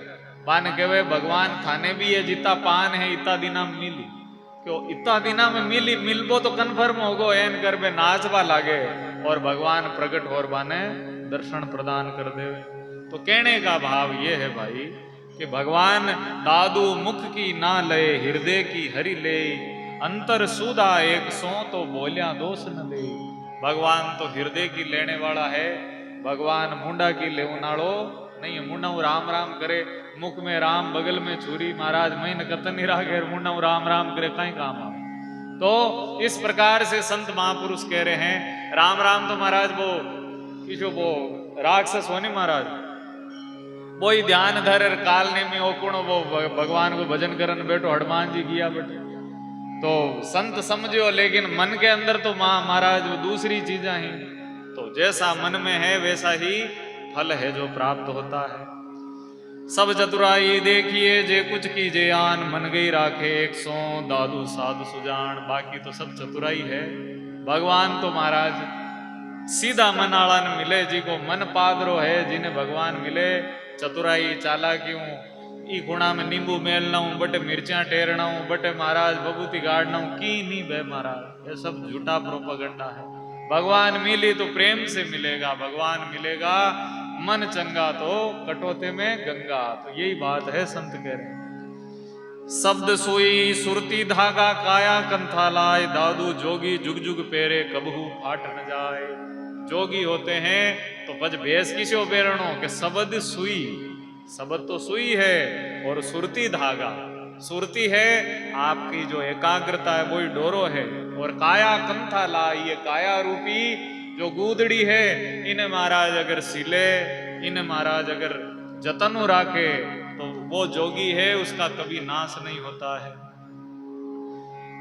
बान कहे भगवान थाने भी है जितना पान है इतना दिना में मिली क्यों इतना दिना में मिली मिलबो तो कन्फर्म होगो एन कर बे नाचवा लागे और भगवान प्रकट और बाने दर्शन प्रदान कर दे। तो कहने का भाव ये है भाई कि भगवान दादू मुख की ना ले हृदय की हरि ले अंतर सुधा एक सो तो बोलिया दोष न दे। भगवान तो हृदय की लेने वाला है, भगवान मुंडा की लेवनाड़ो नहीं है। मुंडा राम राम करे मुख में राम बगल में छुरी महाराज महीन कतन नहीं रागे मुंडा राम राम करे कहीं काम आ। तो इस प्रकार से संत महापुरुष कह रहे हैं राम राम तो महाराज वो किसो वो राक्षस होने महाराज वो ही ध्यान धर कालने में ओकुण वो भगवान को भजन करन बैठो हनुमान जी किया बैठे तो संत समझो, लेकिन मन के अंदर तो महाराज वो दूसरी चीजें हैं। तो जैसा मन में है वैसा ही फल है जो प्राप्त होता है। सब चतुराई देखिए जे कुछ कीजे आन मन गई राखे एक सो दादू साधु सुजान। बाकी तो सब चतुराई है। भगवान तो महाराज सीधा मन आला न मिले जी को मन पादरो है जिन्हें भगवान मिले। चतुराई चालाकियों ई गुणा में नींबू मेलना हूं बटे मिर्चा टेरना हूं बटे महाराज बबूती गाड़ना हूं की नहीं बे महाराज ये सब झूठा प्रोपगंडा है। भगवान मिली तो प्रेम से मिलेगा, भगवान मिलेगा मन चंगा तो कटोते में गंगा। तो यही बात है संत कह रहे। शब्द सुई सुरती धागा काया कंथा लाए दादू जोगी जुग जुग पेरे कबहू फाट न जाए। जोगी होते हैं तो पज भेस किसो पेरणो के शब्द सुई, शब्द तो सुई है और सुरती धागा सुरती है आपकी जो एकाग्रता है वही डोरो है। और काया कंथा ला ये काया रूपी जो गूदड़ी है इन्हें महाराज अगर सिले इन्हें महाराज अगर जतन राखे तो वो जोगी है उसका कभी नाश नहीं होता है।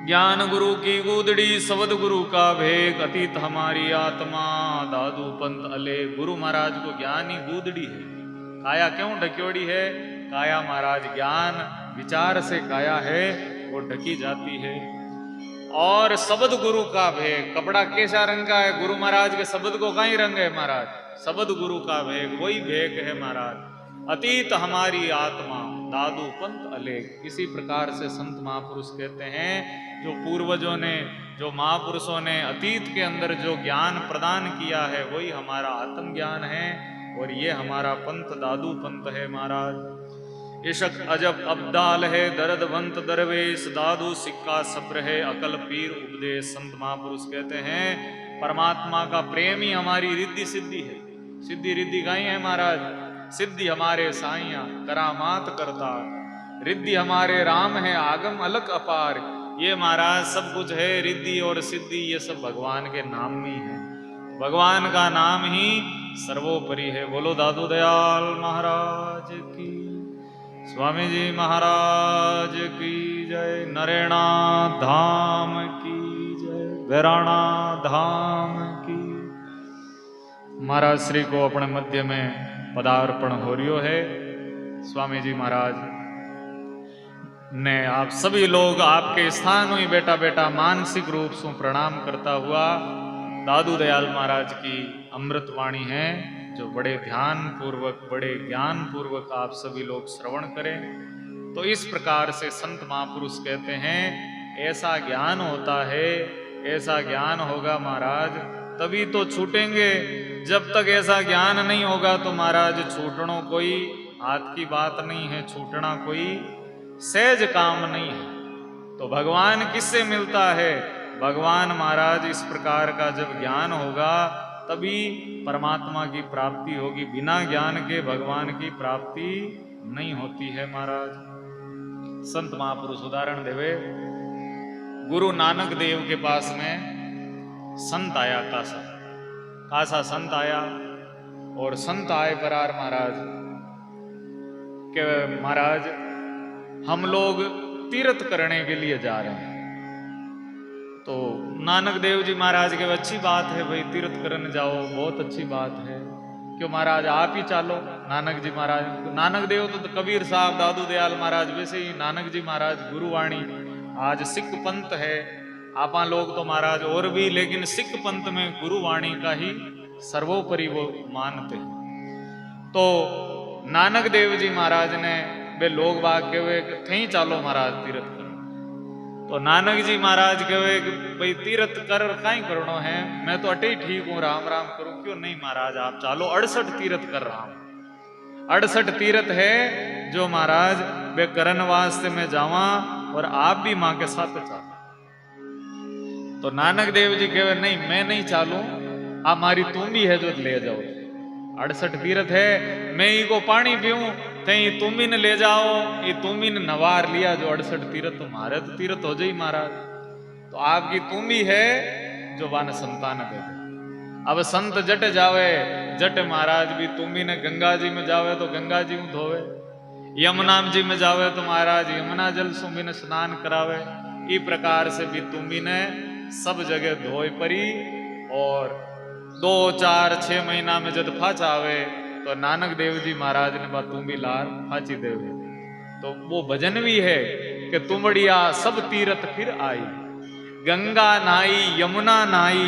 ज्ञान गुरु की गूदड़ी शब्द गुरु का भेद अतीत हमारी आत्मा दादू पंत अले। गुरु महाराज को ज्ञान ही गूदड़ी है। काया क्यों ढक्योड़ी है? काया महाराज ज्ञान विचार से काया है वो ढकी जाती है। और शब्द गुरु का भेद कपड़ा कैसा रंग का है? गुरु महाराज के शब्द को कहीं रंग है महाराज, शब्द गुरु का भेद वही भेद है महाराज। अतीत हमारी आत्मा दादू पंत अलेख। इसी प्रकार से संत महापुरुष कहते हैं जो पूर्वजों ने जो महापुरुषों ने अतीत के अंदर जो ज्ञान प्रदान किया है वही हमारा आत्म ज्ञान है और ये हमारा पंथ दादू पंथ है महाराज। इशक अजब अब्दाल है दर्दवंत दरवेश दादू सिक्का सब्र है अकल पीर उपदेश। संत महापुरुष कहते हैं परमात्मा का प्रेम ही हमारी रिद्धि सिद्धि है। सिद्धि रिद्धि गाई है महाराज। सिद्धि हमारे साइया करामात करता, रिद्धि हमारे राम है आगम अलग अपार। ये महाराज सब कुछ है रिद्धि और सिद्धि ये सब भगवान के नाम में है। भगवान का नाम ही सर्वोपरि है। बोलो दादू दयाल महाराज की, स्वामी जी महाराज की जय, नरेणा धाम की जय। वैराणा धाम की। महाराज श्री को अपने मध्य में पदार्पण हो रियो है। स्वामी जी महाराज ने आप सभी लोग आपके स्थान ही बेटा बेटा मानसिक रूप से प्रणाम करता हुआ दादू दयाल महाराज की अमृत वाणी है, जो बड़े ध्यान पूर्वक बड़े ज्ञान पूर्वक आप सभी लोग श्रवण करें। तो इस प्रकार से संत महापुरुष कहते हैं, ऐसा ज्ञान होता है, ऐसा ज्ञान होगा महाराज तभी तो छूटेंगे। जब तक ऐसा ज्ञान नहीं होगा तो महाराज छूटना कोई हाथ की बात नहीं है, छूटना कोई सहज काम नहीं है। तो भगवान किससे मिलता है? भगवान महाराज इस प्रकार का जब ज्ञान होगा तभी परमात्मा की प्राप्ति होगी। बिना ज्ञान के भगवान की प्राप्ति नहीं होती है महाराज। संत महापुरुष उदाहरण देवे, गुरु नानक देव के पास में संत आया, कासा संत आया। और संत आए परार महाराज के महाराज हम लोग तीर्थ करने के लिए जा रहे हैं। तो नानक देव जी महाराज के अच्छी बात है भाई, तीर्थ करने जाओ, बहुत अच्छी बात है। क्यों महाराज आप ही चालो। नानक जी महाराज, नानक देव तो कबीर साहब दादू दयाल महाराज, वैसे ही नानक जी महाराज गुरुवाणी। आज सिख पंथ है, आपा लोग तो महाराज और भी, लेकिन सिख पंथ में गुरुवाणी का ही सर्वोपरि वो मानते हैं। तो नानक देव जी महाराज ने वे लोग बाग के वे थे चालो महाराज तीर्थ करो। तो नानक जी महाराज कहे भाई तीर्थ कर काई करनो है, मैं तो अटे ही ठीक हूं, राम राम करूं। क्यों नहीं महाराज आप चालो, 68 तीर्थ कर रहा हूं। 68 तीर्थ है जो महाराज वे करन वास्ते में जावा, और आप भी मां के साथ चालो। तो नानक देव जी कहे नहीं मैं नहीं चालू, आप हमारी तुम भी है जो ले जाओ। 68 तीर्थ है, मैं ही को पानी पीऊं तई तुम ही ने ले जाओ, ये तुम ही ने नवार लिया जो 68 तीर्थ तुम्हारे तो तीर्थ हो जाई महाराज। तो आपकी तुम ही है जो वान संतान दे दे। अब संत जट जावे, जट महाराज भी तुम ही ने गंगा जी में जावे तो गंगा जी में धोवे, यमुना जी में जावे तो महाराज यमुना जल से भी ने स्नान करावे। इस प्रकार से भी तुम ही ने सब जगह धोए परी। और 2, 4, 6 महीना में जब फाचा आवे तो नानक देव जी महाराज ने बात तुम भी लार फाची देवे। तो वो भजन भी है कि तुमड़िया सब तीर्थ फिर आई, गंगा नहाई यमुना नहाई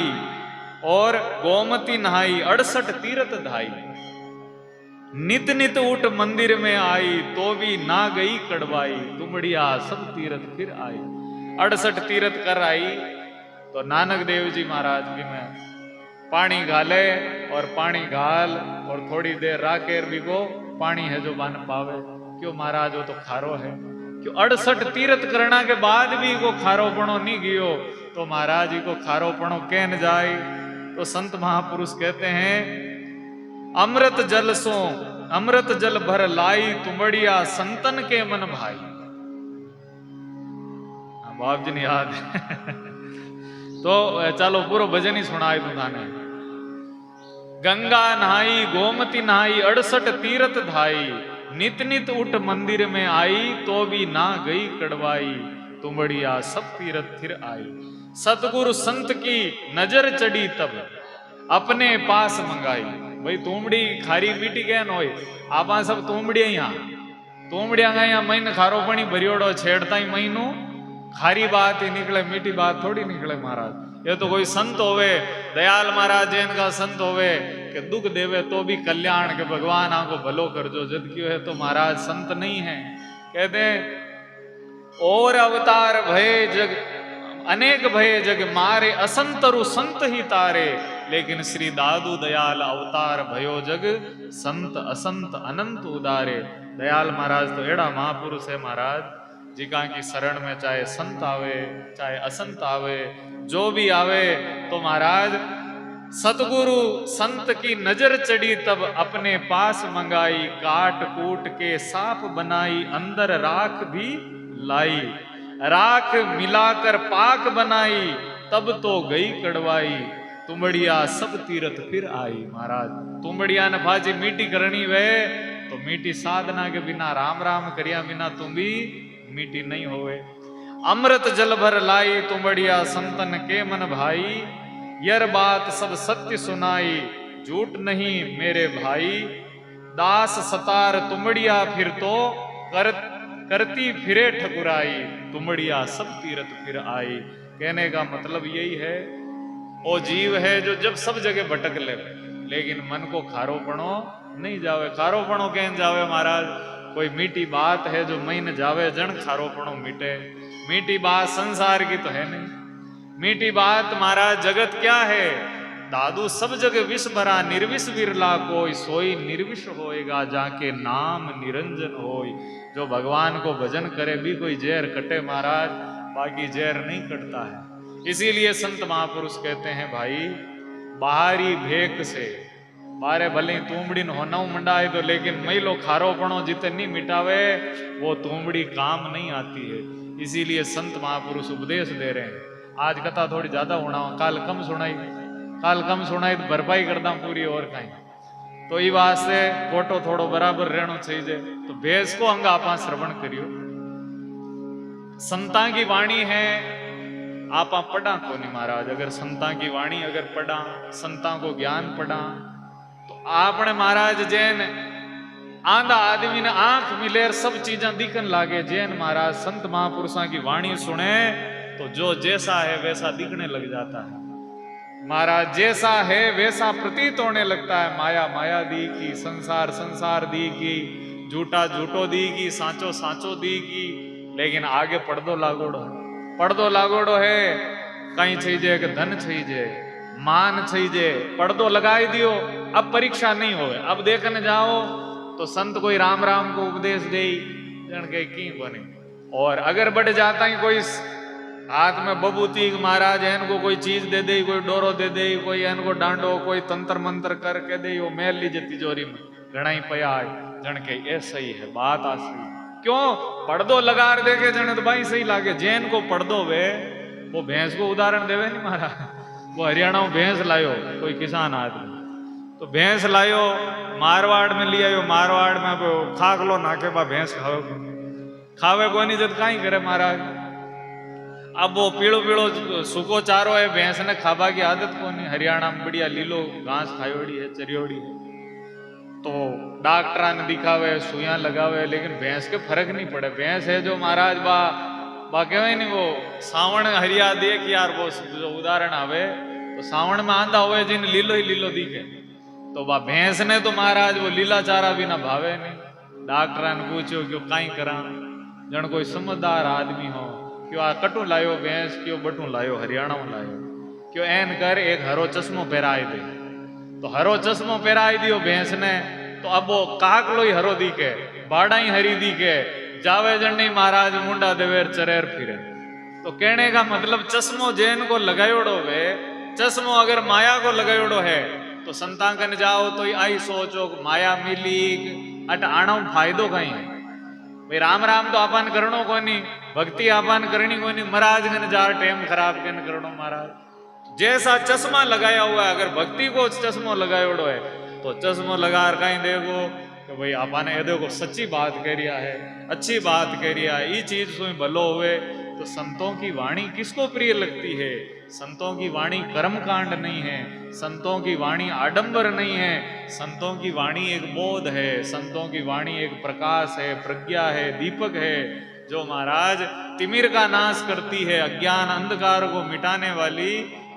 और गोमती नहाई, 68 तीर्थ धाई। नित नित उठ मंदिर में आई तो भी ना गई कड़वाई, तुमड़िया सब तीर्थ फिर आई। 68 तीर्थ कर आई। तो नानक देव जी महाराज भी में पानी घाले और पानी घाल और थोड़ी देर राकेर भी को पानी है जो बन पावे। क्यों महाराज वो तो खारो है। क्यों 68 तीर्थ करना के बाद भी को खारोपणो नहीं गियो, तो महाराज जी को खारोपणो कहन जाए। तो संत महापुरुष कहते हैं, अमृत जल सो अमृत जल भर लाई, तुमड़िया संतन के मन भाई। बाप जी ने याद तो चलो पूरा भजन ही सुनाए तू थाने। गंगा नहाई गोमती नहाई 68 तीर्थ धाई, नित नित उठ मंदिर में आई तो भी ना गई कड़वाई, तुमड़िया सब तीर्थ फिर आई। सतगुरु संत की नजर चढ़ी तब अपने पास मंगाई। भाई तुमड़ी खारी मीठी कहन होय, आपा सब तुमड़िया यहाँ तुमड़िया यहाँ महीन खारो पानी भरियोड़ो छेड़ता ही महीनू खारी बात ही निकले, मीठी बात थोड़ी निकले महाराज। ये तो कोई संत होवे, दयाल महाराज जैन का संत होवे कि दुख देवे तो भी कल्याण के भगवान आको भलो कर जो, जद क्यों है तो महाराज संत नहीं है। कहते और अवतार भय जग अनेक भय जग मारे, असंतरु संत ही तारे, लेकिन श्री दादू दयाल अवतार भयो जग संत असंत अनंत उदारे। दयाल महाराज तो एड़ा महापुरुष है महाराज, जिका की शरण में चाहे संत आवे चाहे असंत आवे, जो भी आवे तो महाराज सतगुरु संत की नजर चढ़ी तब अपने पास मंगाई, काट कूट के साफ बनाई, अंदर राख भी लाई, राख मिलाकर पाक बनाई, तब तो गई कड़वाई, तुमड़िया सब तीर्थ फिर आई। महाराज तुमड़िया ने फाजी मीठी करनी वे तो मीठी साधना के बिना राम राम करिया बिना तुम भी मीठी नहीं होवे। अमृत जल भर लाई तुमड़िया संतन के मन भाई, यर बात सब सत्य सुनाई झूठ नहीं मेरे भाई। दास सतार तुमड़िया फिर तो करती फिरे ठकुराई, तुमड़िया सब तीरथ फिर आई। कहने का मतलब यही है, वो जीव है जो जब सब जगह भटक ले, लेकिन मन को खारोपणो नहीं जावे। खारोपणो कह जावे महाराज, कोई मीठी बात है जो मई न जावे जन खारोपणो मिटे। मीठी बात संसार की तो है नहीं। मीठी बात महाराज जगत क्या है, दादू सब जगह विष भरा निर्विष विरला कोई, सोई निर्विष होएगा जाके नाम निरंजन होई। जो भगवान को भजन करे भी कोई जहर कटे महाराज, बाकी जहर नहीं कटता है। इसीलिए संत महापुरुष कहते हैं भाई, बाहरी भेक से बारे भले तूमड़ी होना मंडाए तो, लेकिन मैलो खारोपणो जितनी मिटावे वो तूमड़ी काम नहीं आती है। इसीलिए संत महापुरुष उपदेश दे रहे हैं। आज कथा थोड़ी ज्यादा होना, काल कम सुनाई तो भरपाई करता पूरी और कहीं। तो ये वास्ते फोटो थोड़ो बराबर रहना चाहिए। तो भेष को अंग आपा श्रवण करियो। संता की वाणी है, आपा पढ़ा को नहीं महाराज। अगर संता की वाणी अगर पढ़ा, संता को ज्ञान पढ़ा, तो आपने महाराज जैन आंधा आदमी ने आंख मिले सब चीजा दिखन लागे। जैन महाराज संत महापुरुषों की वाणी सुने तो जो जैसा है वैसा दिखने लग जाता है महाराज। जैसा है वैसा प्रतीत होने लगता है। माया माया दी की, संसार संसार दी की, झूठा झूठो दी की, साचो साचो दी की, लेकिन आगे पड़दो लागोड़ो है। कहीं चाहिए कि धन चाहिए, मान चाहिए, पड़दो लगाई दियो। अब परीक्षा नहीं होवे, अब देखने जाओ तो संत कोई राम राम को उपदेश दे जन के की बने। और अगर बढ़ जाता ही कोई हाथ में बबूती महाराज इनको कोई चीज दे दे, कोई डोरो दे दे, कोई इनको डांडो, कोई तंत्र मंत्र करके दे, वो मेल लीजिए तिजोरी में घना ही पया जन के ये सही है बात आसरी। क्यों पड़दो लगा दे के जन तो भाई सही लागे। जैन को पड़दो वे, वो भैंस को उदाहरण देवे नहीं महाराज। वो हरियाणा में भैंस लायो कोई किसान आदमी, तो भैंस लायो मारवाड़ में लिया, मारवाड़ में खाकलो नाके बा भैंस खावे को नहीं जब कहीं करे महाराज। अब वो पीड़ो पीड़ो सूखो चारो है, भैंस ने खाबा की आदत को नहीं। हरियाणा में बढ़िया लीलो घास खायोड़ी है, चरियोड़ी है, तो डॉक्टर ने दिखावे सुइयां लगावे, लेकिन भैंस के फर्क नहीं पड़े। भैंस है जो महाराज बा कहवे नहीं, वो सावण हरिया देख यार, वो जो उदाहरण आवे तो सावण में आंधा हुए जिन लीलो ही लीलो दिखे, तो बा भैंस ने तो महाराज वो लीला चारा भी ना भावे नहीं। डॉक्टर ने पूछो क्यों काई करा, जन कोई समझदार आदमी हो, क्यों आ कटू लायो भैंस, क्यों बटू लायो हरियाणा में लायो, क्यों एन कर एक हरो चश्मो पहराए दे। तो हरो चश्मो पहराए दियो भैंस ने, तो अब वो काकलो ही हरो दिखे, बाड़ा ही हरी दिखे, जावे जन नहीं महाराज मुंडा देवेर चरेर फिरे। तो कहने का मतलब चश्मो जैन को लगायोड़ो वे, चश्मो अगर माया को लगायोड़ो है तो संतांकन जाओ तो आई सोचो माया मिली अट आनो फायदो कहीं है भाई। राम राम तो आपान करणो कोनी, भक्ति आपान करनी कोनी, महाराज ने जार टेम खराब के करणो महाराज। जैसा चश्मा लगाया हुआ है, अगर भक्ति को चश्मो लगायोड़ो है तो चश्मो लगा कहीं देखो कि भाई आपाने ये देखो सच्ची बात कह रिया है, अच्छी बात कह रिया है, ये चीज सुई भलो हुए। तो संतों की वाणी किसको प्रिय लगती है? संतों की वाणी कर्मकांड नहीं है, संतों की वाणी आडंबर नहीं है, संतों की वाणी एक बोध है, संतों की वाणी एक प्रकाश है, प्रज्ञा है, दीपक है, जो महाराज तिमिर का नाश करती है, अज्ञान अंधकार को मिटाने वाली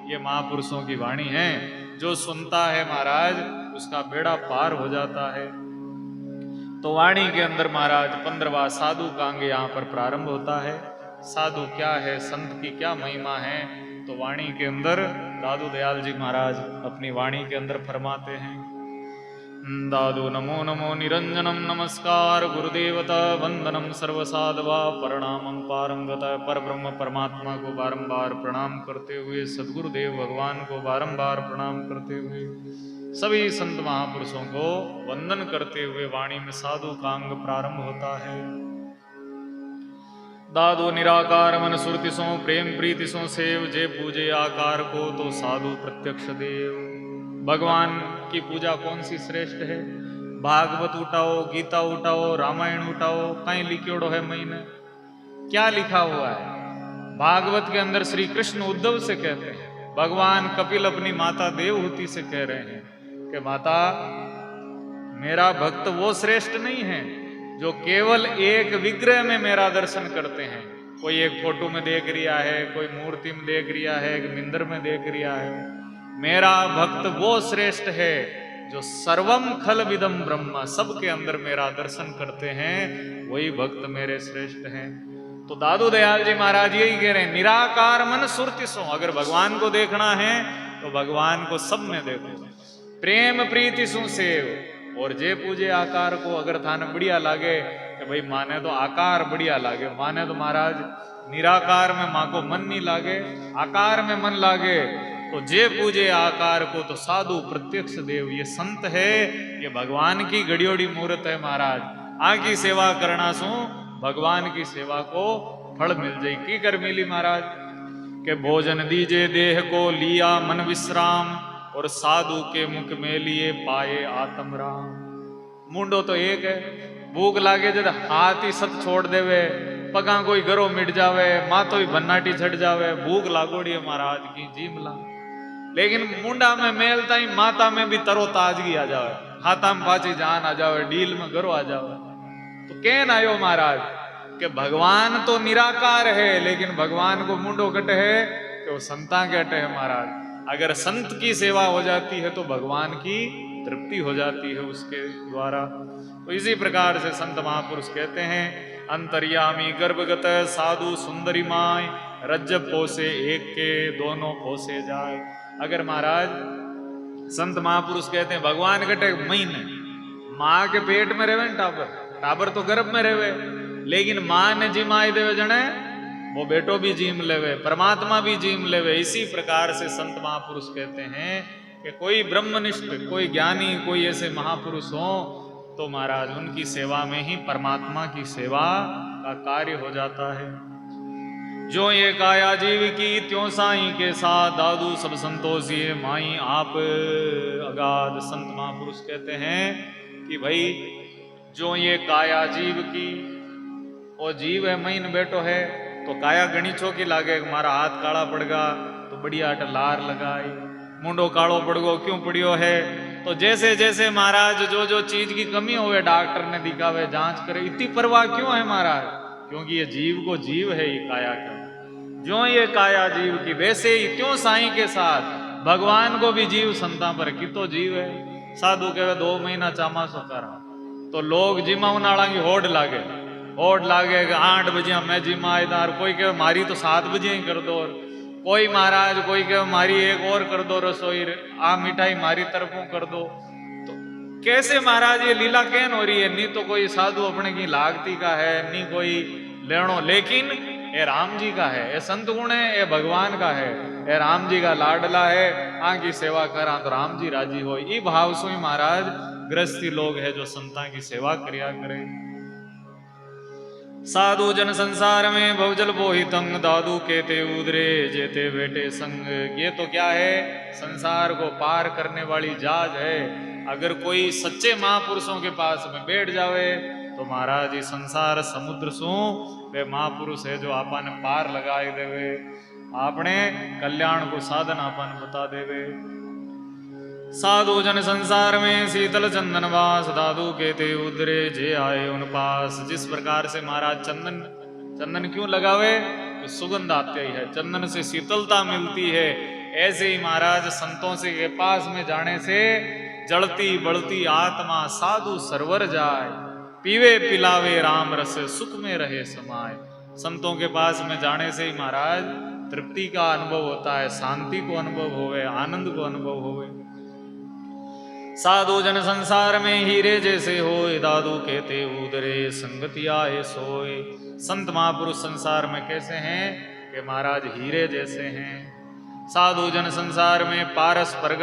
ये महापुरुषों की वाणी है। जो सुनता है महाराज उसका बेड़ा पार हो जाता है। तो वाणी के अंदर महाराज 15वां साधु का अंग यहाँ पर प्रारंभ होता है। साधु क्या है, संत की क्या महिमा है, तो वाणी के अंदर दादू दयाल जी महाराज अपनी वाणी के अंदर फरमाते हैं। दादू नमो नमो निरंजनम नमस्कार गुरुदेवता वंदनम सर्वसाधवा प्रणामम पारंगत। पर ब्रह्म परमात्मा को बारंबार प्रणाम करते हुए, सदगुरुदेव भगवान को बारंबार प्रणाम करते हुए, सभी संत महापुरुषों को वंदन करते हुए वाणी में साधु का अंग प्रारंभ होता है। दादू निराकार मन सुरति सो प्रेम प्रीति सो सेव, जे पूजे आकार को तो साधु प्रत्यक्ष देव। भगवान की पूजा कौन सी श्रेष्ठ है? भागवत उठाओ, गीता उठाओ, रामायण उठाओ, कहीं लिखियोड़ो है महीने क्या लिखा हुआ है? भागवत के अंदर श्री कृष्ण उद्धव से कहते हैं, भगवान कपिल अपनी माता देवहूति से कह रहे हैं कि माता, मेरा भक्त वो श्रेष्ठ नहीं है जो केवल एक विग्रह में मेरा दर्शन करते हैं। कोई एक फोटो में देख रिया है, कोई मूर्ति में देख रिया है, एक मंदिर में देख रिया है। मेरा भक्त वो श्रेष्ठ है जो सर्वम खल विदम ब्रह्म, सबके अंदर मेरा दर्शन करते हैं, वही भक्त मेरे श्रेष्ठ हैं। तो दादू दयाल जी महाराज यही कह रहे हैं, निराकार मन सुरति सो। अगर भगवान को देखना है तो भगवान को सब में देखो, प्रेम प्रीति सु सेव। और जे पूजे आकार को, अगर थाने बढ़िया लागे कि भाई माने तो आकार बढ़िया लागे, माने तो महाराज निराकार में माँ को मन नहीं लागे, आकार में मन लागे, तो जे पूजे आकार को तो साधु प्रत्यक्ष देव। ये संत है, ये भगवान की घड़ियोड़ी मूर्त है महाराज। आकी सेवा करना सु भगवान की सेवा को फल मिल जाए। की कर मिली महाराज के भोजन दीजे देह को लिया मन विश्राम, और साधु के मुख में लिए पाए आत्म राम। मुंडो तो एक है, भूख लागे जब हाथ ही सत छोड़ देवे, पगा कोई घरों मिट जावे, मातो ही भन्नाटी छट जावे, भूख लागोड़ी है महाराज की जीमला। लेकिन मुंडा में मेलता ही माता में भी तरो ताजगी आ जावे, हाथा में पाची जान आ जावे, डील में घरों आ जावे। तो कहन आयो महाराज कि भगवान तो निराकार है, लेकिन भगवान को मुंडो कट है कि वो संता के अटे है महाराज। अगर संत की सेवा हो जाती है तो भगवान की तृप्ति हो जाती है उसके द्वारा। तो इसी प्रकार से संत महापुरुष कहते हैं, अंतर्यामी गर्भगत साधु सुंदरी माय, रज्जब पोसे एक के दोनों पोसे जाए। अगर महाराज संत महापुरुष कहते हैं भगवान कटे महीने, माँ के पेट में रहे टाबर, टाबर तो गर्भ में रहे, लेकिन माँ ने जिमाई देवे जने वो बेटो भी जीम लेवे, परमात्मा भी जीम लेवे। इसी प्रकार से संत महापुरुष कहते हैं कि कोई ब्रह्मनिष्ठ, कोई ज्ञानी, कोई ऐसे महापुरुष हो तो महाराज उनकी सेवा में ही परमात्मा की सेवा का कार्य हो जाता है। जो ये काया जीव की त्यों साई के साथ, दादू सब संतोषी माई आप अगाध। संत महापुरुष कहते हैं कि भाई जो ये काया जीव की, वो जीव है महीन बेटो है, तो काया गणी चौकी लागे, मारा हाथ काला पड़गा तो बढ़िया अट लार लगाई, मुंडो कालो पड़गो क्यों पड़ियो है। तो जैसे जैसे महाराज जो जो चीज की कमी होवे डॉक्टर ने दिखावे, जांच करे, इतनी परवाह क्यों है महाराज? क्योंकि ये जीव को जीव है, ये काया का। जो ये काया जीव की, वैसे ही त्यों साई के साथ भगवान को भी जीव संता पर की तो जीव है। साधु कहे 2 महीना चामा सो करा, तो लोग जिमा उनाड़ा की होड़ लागे, होड़ लागे 8 बजे मैं जिमा आयदार, कोई कहे मारी तो 7 बजे ही कर दो, कोई महाराज कोई कहे मारी एक और कर दो रसोई, आ मिठाई मारी तरफों कर दो। तो कैसे महाराज ये लीला कैन हो रही है? नहीं तो कोई साधु अपने की लागती का है, नहीं कोई लेनो, लेकिन ये राम जी का है, ये संत गुण है, ये भगवान का है, ये राम जी का लाडला है। आकी सेवा करा तो राम जी राजी हो, ये भाव से महाराज गृहस्थी लोग है जो संता की सेवा क्रिया करे। साधु जन संसार में भवजल बोहितंग, दादू केते उदरे जेते बेटे संग। ये तो क्या है? संसार को पार करने वाली जहाज है। अगर कोई सच्चे महापुरुषों के पास में बैठ जावे तो महाराज ये संसार समुद्र सु वे महापुरुष है जो आपने पार लगाए देवे, आपने कल्याण को साधन आपन बता देवे। साधु जन संसार में शीतल चंदन वास, दादू कहते उदरे जे आए उन पास। जिस प्रकार से महाराज चंदन क्यों लगावे? तो सुगंध आती है, चंदन से शीतलता मिलती है। ऐसे ही महाराज संतों से के पास में जाने से जड़ती बढ़ती आत्मा साधु सरवर जाए, पीवे पिलावे राम रस, सुख में रहे समाये। संतों के पास में जाने से ही महाराज तृप्ति का अनुभव होता है, शांति को अनुभव होवे, आनंद को अनुभव होवे। साधु जन संसार में हीरे जैसे होए, दादू कहते उदरे संगति आए सोए। संत महापुरुष संसार में कैसे हैं? कि महाराज हीरे जैसे हैं। साधु जन संसार में पारस प्रगट